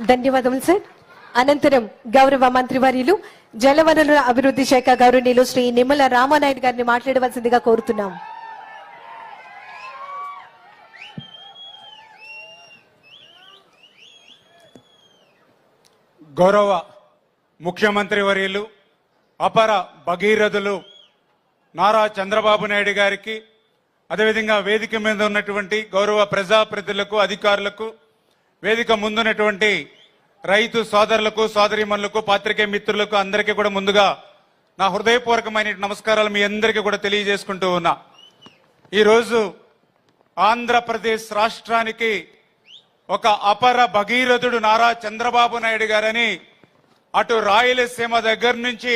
ధన్యవాదములు సార్. అనంతరం గౌరవ మంత్రివర్యులు జలవనరుల అభివృద్ధి శాఖ గౌరవనీయులు శ్రీ నిమ్మల రామానాయుడు గారిని మాట్లాడవలసిందిగా కోరుతున్నాం. గౌరవ ముఖ్యమంత్రి వర్యులు అపర భగీరథులు నారా చంద్రబాబు నాయుడు గారికి, అదేవిధంగా వేదిక మీద ఉన్నటువంటి గౌరవ ప్రజాప్రతినిధులకు, అధికారులకు, వేదిక ముందున్నటువంటి రైతు సోదరులకు, సోదరీమణులకు, పాత్రికేయ మిత్రులకు అందరికీ కూడా ముందుగా నా హృదయపూర్వకమైన నమస్కారాలు మీ అందరికీ కూడా తెలియజేసుకుంటూ ఉన్నా. ఈరోజు ఆంధ్రప్రదేశ్ రాష్ట్రానికి ఒక అపర భగీరథుడు నారా చంద్రబాబు నాయుడు గారని అటు రాయలసీమ దగ్గర నుంచి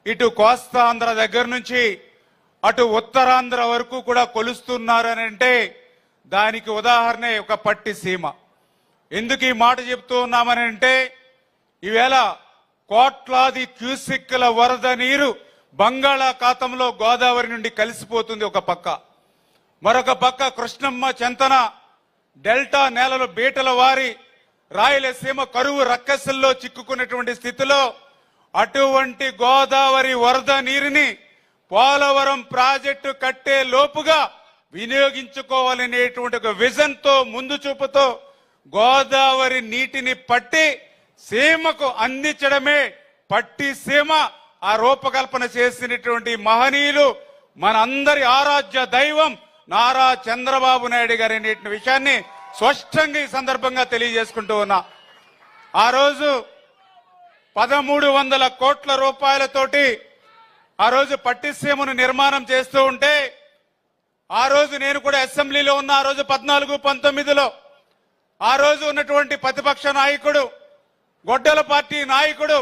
ఇటు కోస్తాంధ్ర దగ్గర నుంచి అటు ఉత్తరాంధ్ర వరకు కూడా కొలుస్తున్నారని అంటే దానికి ఉదాహరణ ఒక పట్టిసీమ. ఎందుకు ఈ మాట చెప్తూ ఉన్నామని అంటే ఈవేళ కోట్లాది క్యూసెక్కుల వరద నీరు బంగాళాఖాతంలో గోదావరి నుండి కలిసిపోతుంది ఒక పక్క. మరొక పక్క కృష్ణమ్మ చెంతన డెల్టా నేలలు బీటల వారి రాయలసీమ కరువు రక్కసల్లో చిక్కుకున్నటువంటి స్థితిలో అటువంటి గోదావరి వరద నీరుని పోలవరం ప్రాజెక్టు కట్టే లోపుగా వినియోగించుకోవాలనేటువంటి ఒక విజన్ తో ముందు చూపుతో గోదావరి నీటిని పట్టి సీమకు అందించడమే పట్టిసీమ ఆ రూపకల్పన చేసినటువంటి మహనీయులు మనందరి ఆరాధ్య దైవం నారా చంద్రబాబు నాయుడు గారి అనేటువంటి విషయాన్ని స్పష్టంగా ఈ సందర్భంగా తెలియజేసుకుంటూ ఉన్నా. ఆ రోజు 1300 కోట్ల రూపాయలతోటి ఆ రోజు పట్టిసీమను నిర్మాణం చేస్తూ ఉంటే ఆ రోజు నేను కూడా అసెంబ్లీలో ఉన్న ఆ రోజు 14-19లో ఆ రోజు ఉన్నటువంటి ప్రతిపక్ష నాయకుడు గొడ్డల పార్టీ నాయకుడు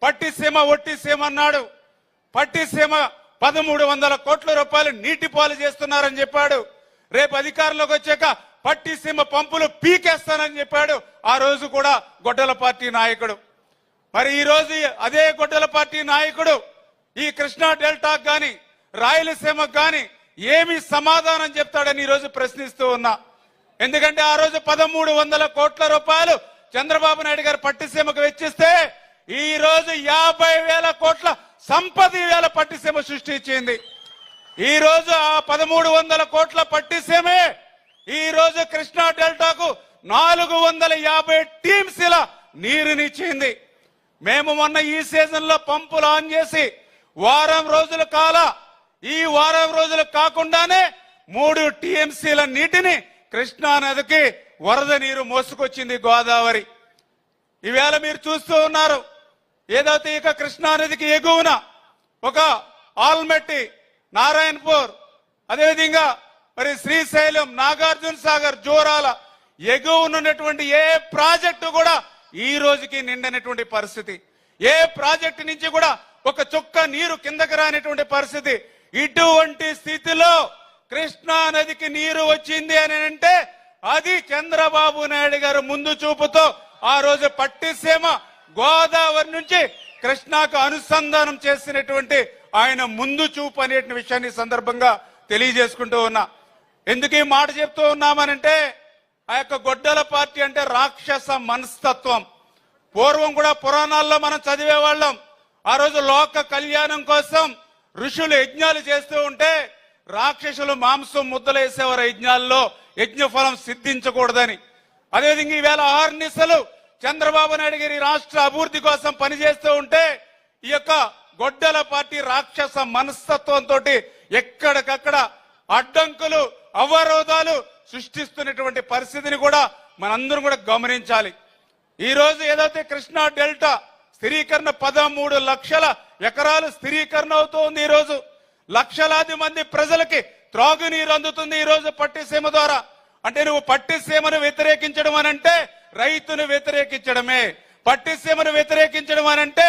పట్టిసీమ ఒట్టిసీమ అన్నాడు. పట్టిసీమ 1300 కోట్ల రూపాయలు నీటి పాలు చేస్తున్నారని చెప్పాడు. రేపు అధికారంలోకి వచ్చాక పట్టిసీమ పంపులు పీకేస్తానని చెప్పాడు ఆ రోజు కూడా గొడ్డల పార్టీ నాయకుడు. మరి ఈ రోజు అదే గొడ్డల పార్టీ నాయకుడు ఈ కృష్ణా డెల్టాకు గాని రాయలసీమకు గాని ఏమి సమాధానం చెప్తాడని ఈ రోజు ప్రశ్నిస్తూ ఉన్నా. ఎందుకంటే ఆ రోజు 1300 కోట్ల రూపాయలు చంద్రబాబు నాయుడు గారు పట్టిసీమకు వెచ్చిస్తే ఈ రోజు 50,000 కోట్ల సంపద ఈవేళ పట్టిసీమ సృష్టించింది. ఈ రోజు ఆ 1300 కోట్ల పట్టిసీమే ఈ రోజు కృష్ణా డెల్టాకు 450 టీమ్స్ ఇలా నీరునిచ్చింది. మేము మొన్న ఈ సీజన్ లో పంపులు ఆన్ చేసి వారం రోజుల ఈ వారం రోజులు కాకుండానే 3 టీఎంసీల నీటిని కృష్ణా నదికి వరద నీరు మోసుకొచ్చింది గోదావరి. ఈవేళ మీరు చూస్తూ ఉన్నారు ఏదైతే ఇక కృష్ణా నదికి ఎగువన ఒక ఆల్మెట్టి నారాయణపూర్ అదేవిధంగా మరి శ్రీశైలం నాగార్జున సాగర్ జోరాల ఎగువనున్నటువంటి ఏ ప్రాజెక్టు కూడా ఈ రోజుకి నిండనటువంటి పరిస్థితి. ఏ ప్రాజెక్టు నుంచి కూడా ఒక చుక్క నీరు కిందకి రానటువంటి పరిస్థితి. ఇటువంటి స్థితిలో కృష్ణా నదికి నీరు వచ్చింది అని అంటే అది చంద్రబాబు నాయుడు గారు ముందు చూపుతో ఆ రోజు పట్టిసీమ గోదావరి నుంచి కృష్ణాకు అనుసంధానం చేసినటువంటి ఆయన ముందు చూపు అనే విషయాన్ని సందర్భంగా తెలియజేసుకుంటూ ఉన్నా. ఎందుకు ఈ మాట చెప్తూ ఉన్నామనంటే ఆ యొక్క గొడ్డల పార్టీ అంటే రాక్షస మనస్తత్వం. పూర్వం కూడా పురాణాల్లో మనం చదివేవాళ్ళం. ఆ రోజు లోక కళ్యాణం కోసం ఋషులు యజ్ఞాలు చేస్తూ ఉంటే రాక్షసులు మాంసం ముద్దలేసేవారు యజ్ఞాల్లో యజ్ఞఫలం సిద్ధించకూడదని. అదేవిధంగా ఈవేళ ఆర్నిసలు చంద్రబాబు నాయుడు గారి రాష్ట్ర అభివృద్ధి కోసం పనిచేస్తూ ఉంటే ఈ యొక్క గొడ్డల పార్టీ రాక్షస మనస్తత్వంతో ఎక్కడికక్కడ అడ్డంకులు అవరోధాలు సృష్టిస్తున్నటువంటి పరిస్థితిని కూడా మనందరం కూడా గమనించాలి. ఈ రోజు ఏదైతే కృష్ణా డెల్టా స్థిరీకరణ 13 లక్షల ఎకరాలు స్థిరీకరణ అవుతోంది. ఈ రోజు లక్షలాది మంది ప్రజలకి త్రాగునీరు అందుతుంది ఈ రోజు పట్టిసీమ ద్వారా. అంటే నువ్వు పట్టిసీమను వ్యతిరేకించడం అనంటే రైతును వ్యతిరేకించడమే. పట్టిసీమను వ్యతిరేకించడం అనంటే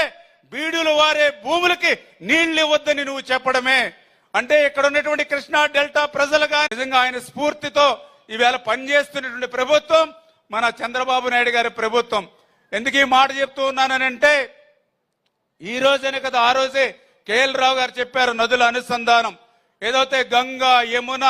బీడులు వారే భూములకి నీళ్లు ఇవ్వద్దని నువ్వు చెప్పడమే. అంటే ఇక్కడ ఉన్నటువంటి కృష్ణా డెల్టా ప్రజలుగా నిజంగా ఆయన స్ఫూర్తితో ఈవేళ పనిచేస్తున్నటువంటి ప్రభుత్వం మన చంద్రబాబు నాయుడు గారి ప్రభుత్వం. ఎందుకు ఈ మాట చెప్తూ ఉన్నానంటే ఈ రోజనే కదా ఆ రోజే కేఎల్ రావు గారు చెప్పారు నదుల అనుసంధానం. ఏదైతే Ganga Yamuna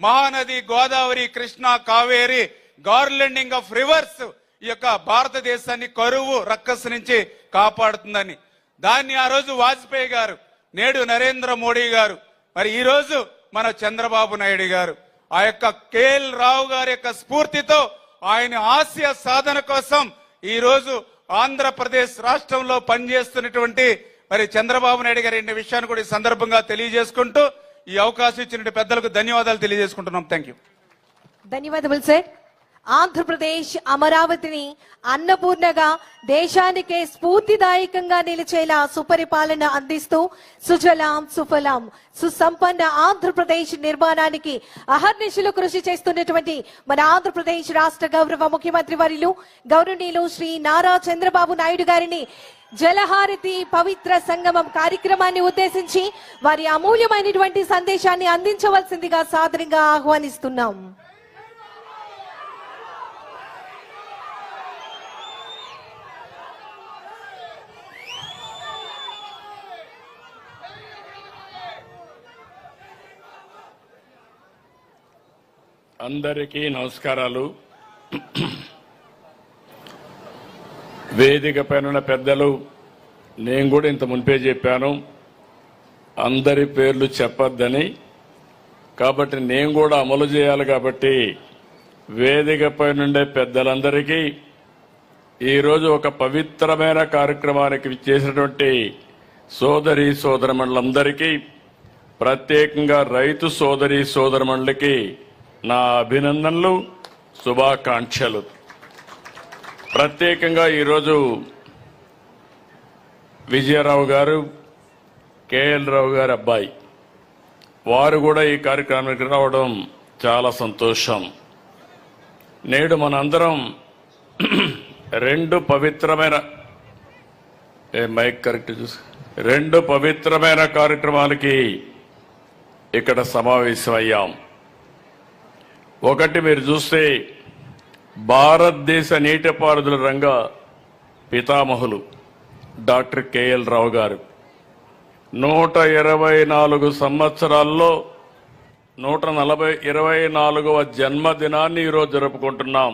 Mahanadi Godavari Krishna Kaveri garlanding of reverse ఈ యొక్క భారతదేశాన్ని కరువు రక్కస్ నుంచి కాపాడుతుందని దాన్ని ఆ రోజు వాజ్పేయి గారు నేడు నరేంద్ర మోడీ గారు మరి ఈ రోజు మన చంద్రబాబు నాయుడు గారు ఆ యొక్క కేఎల్ రావు గారి యొక్క స్ఫూర్తితో ఆయన ఆశయ సాధన కోసం ఈ రోజు ఆంధ్రప్రదేశ్ రాష్ట్రంలో పనిచేస్తున్నటువంటి మరి చంద్రబాబు నాయుడు గారి విషయాన్ని కూడా ఈ సందర్భంగా తెలియజేసుకుంటూ ఈ అవకాశం ఇచ్చిన పెద్దలకు ధన్యవాదాలు తెలియజేసుకుంటున్నాం. Thank you. ధన్యవాదాలు సార్. ఆంధ్రప్రదేశ్ అమరావతిని అన్నపూర్ణగా దేశానికే స్ఫూర్తిదాయకంగా నిలిచేలా సుపరిపాలన అందిస్తూ సుజలాం సుఫలాం సుసంపన్న ఆంధ్రప్రదేశ్ నిర్మాణానికి అహర్నిశలు కృషి చేస్తున్నటువంటి మన ఆంధ్రప్రదేశ్ రాష్ట్ర గౌరవ ముఖ్యమంత్రి వర్యులు గౌరవనీయులు శ్రీ నారా చంద్రబాబు నాయుడు గారిని జలహారతి పవిత్ర సంగమం కార్యక్రమాన్ని ఉద్దేశించి వారి అమూల్యమైనటువంటి సందేశాన్ని అందించవలసిందిగా సాదరంగా ఆహ్వానిస్తున్నాం. అందరికీ నమస్కారాలు. వేదిక పైన పెద్దలు, నేను కూడా ఇంత మునిపే చెప్పాను అందరి పేర్లు చెప్పొద్దని, కాబట్టి నేను కూడా అమలు చేయాలి. కాబట్టి వేదిక పైనుండే పెద్దలందరికీ ఈరోజు ఒక పవిత్రమైన కార్యక్రమానికి చేసినటువంటి సోదరి సోదరమణులందరికీ, ప్రత్యేకంగా రైతు సోదరి సోదరమణులకి నా అభినందనలు, శుభాకాంక్షలు. ప్రత్యేకంగా ఈరోజు విజయరావు గారు, కేఎల్ రావు గారి అబ్బాయి, వారు కూడా ఈ కార్యక్రమానికి రావడం చాలా సంతోషం. నేడు మనందరం రెండు పవిత్రమైన కార్యక్రమాలకి ఇక్కడ సమావేశమయ్యాం. ఒకటి, మీరు చూస్తే భారతదేశ నీటిపారుదల రంగ పితామహులు డాక్టర్ కేఎల్ రావు గారు 124 సంవత్సరాల్లో 124వ జన్మదినాన్ని ఈరోజు జరుపుకుంటున్నాం.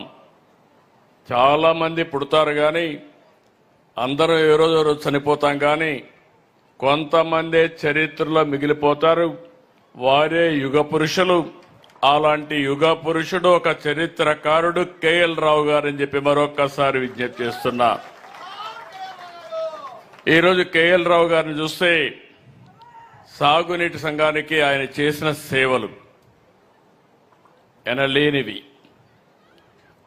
చాలా మంది పుడతారు కానీ అందరూ ఏ రోజు చనిపోతాం, కానీ కొంతమందే చరిత్రలో మిగిలిపోతారు. వారే యుగ పురుషులు. అలాంటి యుగ పురుషుడు, ఒక చరిత్రకారుడు కేఎల్ రావు గారు అని చెప్పి మరొక్కసారి విజ్ఞప్తి చేస్తున్నా. ఈరోజు కేఎల్ రావు గారిని చూస్తే సాగునీటి సంఘానికి ఆయన చేసిన సేవలు ఎనలేనివి.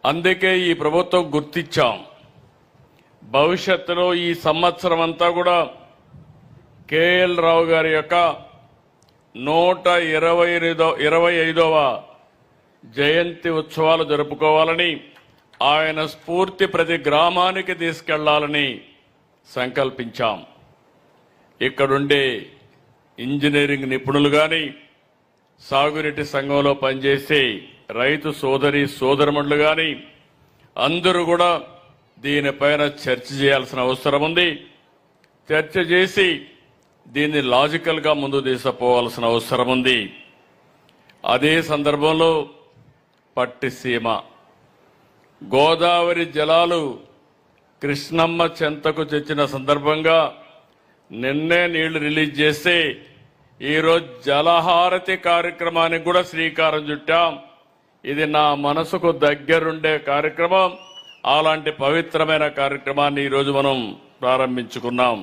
అందుకే ఈ ప్రభుత్వం గుర్తించాం. భవిష్యత్తులో ఈ సంవత్సరం అంతా కూడా కేఎల్ రావు గారి యొక్క 125వ జయంతి ఉత్సవాలు జరుపుకోవాలని, ఆయన స్ఫూర్తి ప్రతి గ్రామానికి తీసుకెళ్లాలని సంకల్పించాం. ఇక్కడుండే ఇంజనీరింగ్ నిపుణులు కానీ, సాగునీటి సంఘంలో పనిచేసే రైతు సోదరి సోదరమణులు కానీ అందరూ కూడా దీనిపైన చర్చ చేయాల్సిన అవసరం ఉంది. చర్చ చేసి దీన్ని లాజికల్ గా ముందు తీసుకుపోవాల్సిన అవసరం ఉంది. అదే సందర్భంలో పట్టిసీమ గోదావరి జలాలు కృష్ణమ్మ చెంతకు తెచ్చిన సందర్భంగా నిన్నే నీళ్లు రిలీజ్ చేస్తే ఈరోజు జలహారతి కార్యక్రమానికి కూడా శ్రీకారం చుట్టాం. ఇది నా మనసుకు దగ్గరుండే కార్యక్రమం. అలాంటి పవిత్రమైన కార్యక్రమాన్ని ఈరోజు మనం ప్రారంభించుకున్నాం.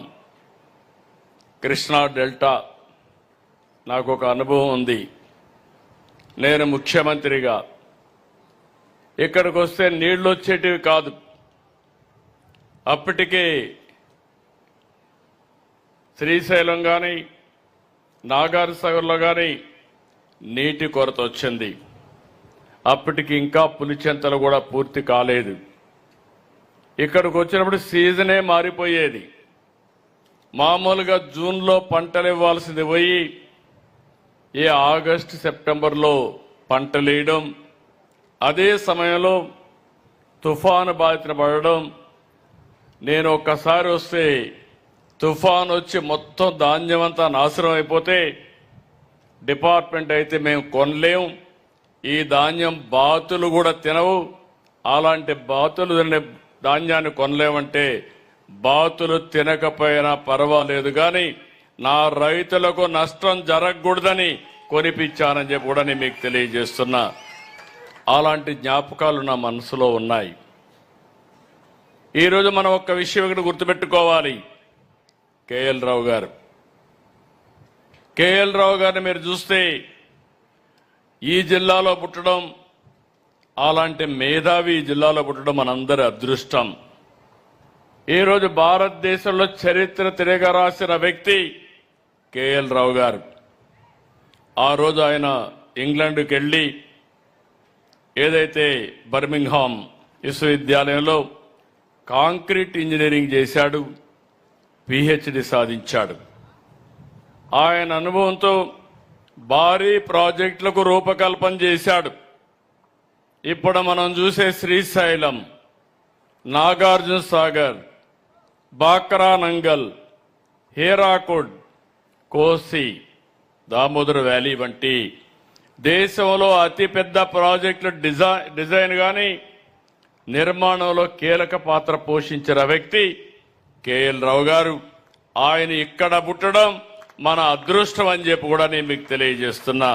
కృష్ణా డెల్టా నాకు ఒక అనుభవం ఉంది. నేను ముఖ్యమంత్రిగా ఇక్కడికి వస్తే నీళ్లు వచ్చేటివి కాదు. అప్పటికే శ్రీశైలం కానీ నాగార్జునసాగర్లో కానీ నీటి కొరత వచ్చింది. అప్పటికి ఇంకా పులిచెంతలు కూడా పూర్తి కాలేదు. ఇక్కడికి వచ్చినప్పుడు సీజనే మారిపోయేది. మామూలుగా జూన్లో పంటలు ఇవ్వాల్సింది పోయి ఆగస్టు సెప్టెంబర్లో పంటలు వేయడం, అదే సమయంలో తుఫాను బాధిత పడడం. నేను ఒక్కసారి వస్తే తుఫాను వచ్చి మొత్తం ధాన్యం అంతా నాశనం అయిపోతే డిపార్ట్మెంట్ అయితే మేము కొనలేం, ఈ ధాన్యం బాతులు కూడా తినవు, అలాంటి బాతులు తినే ధాన్యాన్ని కొనలేమంటే బాతులు తినకపోయినా పర్వాలేదు కానీ నా రైతులకు నష్టం జరగకూడదని కొనిపించానని చెప్పి కూడా నేను మీకు తెలియజేస్తున్నా. అలాంటి జ్ఞాపకాలు నా మనసులో ఉన్నాయి. ఈరోజు మనం ఒక్క విషయం ఇక్కడ గుర్తుపెట్టుకోవాలి. కేఎల్ రావు గారిని మీరు చూస్తే ఈ జిల్లాలో పుట్టడం, అలాంటి మేధావి ఈ జిల్లాలో పుట్టడం మనందరి అదృష్టం. ఈరోజు భారతదేశంలో చరిత్ర తిరగ రాసిన వ్యక్తి కేఎల్ రావు గారు. ఆ రోజు ఆయన ఇంగ్లాండ్కి వెళ్ళి ఏదైతే బర్మింగ్హామ్ విశ్వవిద్యాలయంలో కాంక్రీట్ ఇంజనీరింగ్ చేశాడు, పిహెచ్డి సాధించాడు. ఆయన అనుభవంతో భారీ ప్రాజెక్టులకు రూపకల్పన చేశాడు. ఇప్పుడు మనం చూసే శ్రీశైలం, నాగార్జున సాగర్, బాక్రా నంగల్, హీరాకుడ్, కోసి, దామోదర్ వ్యాలీ వంటి దేశంలో అతిపెద్ద ప్రాజెక్టుల డిజైన్ కానీ నిర్మాణంలో కీలక పాత్ర పోషించిన వ్యక్తి కేఎల్ రావు గారు. ఆయన ఇక్కడ పుట్టడం మన అదృష్టం అని చెప్పి కూడా నేను మీకు తెలియజేస్తున్నా.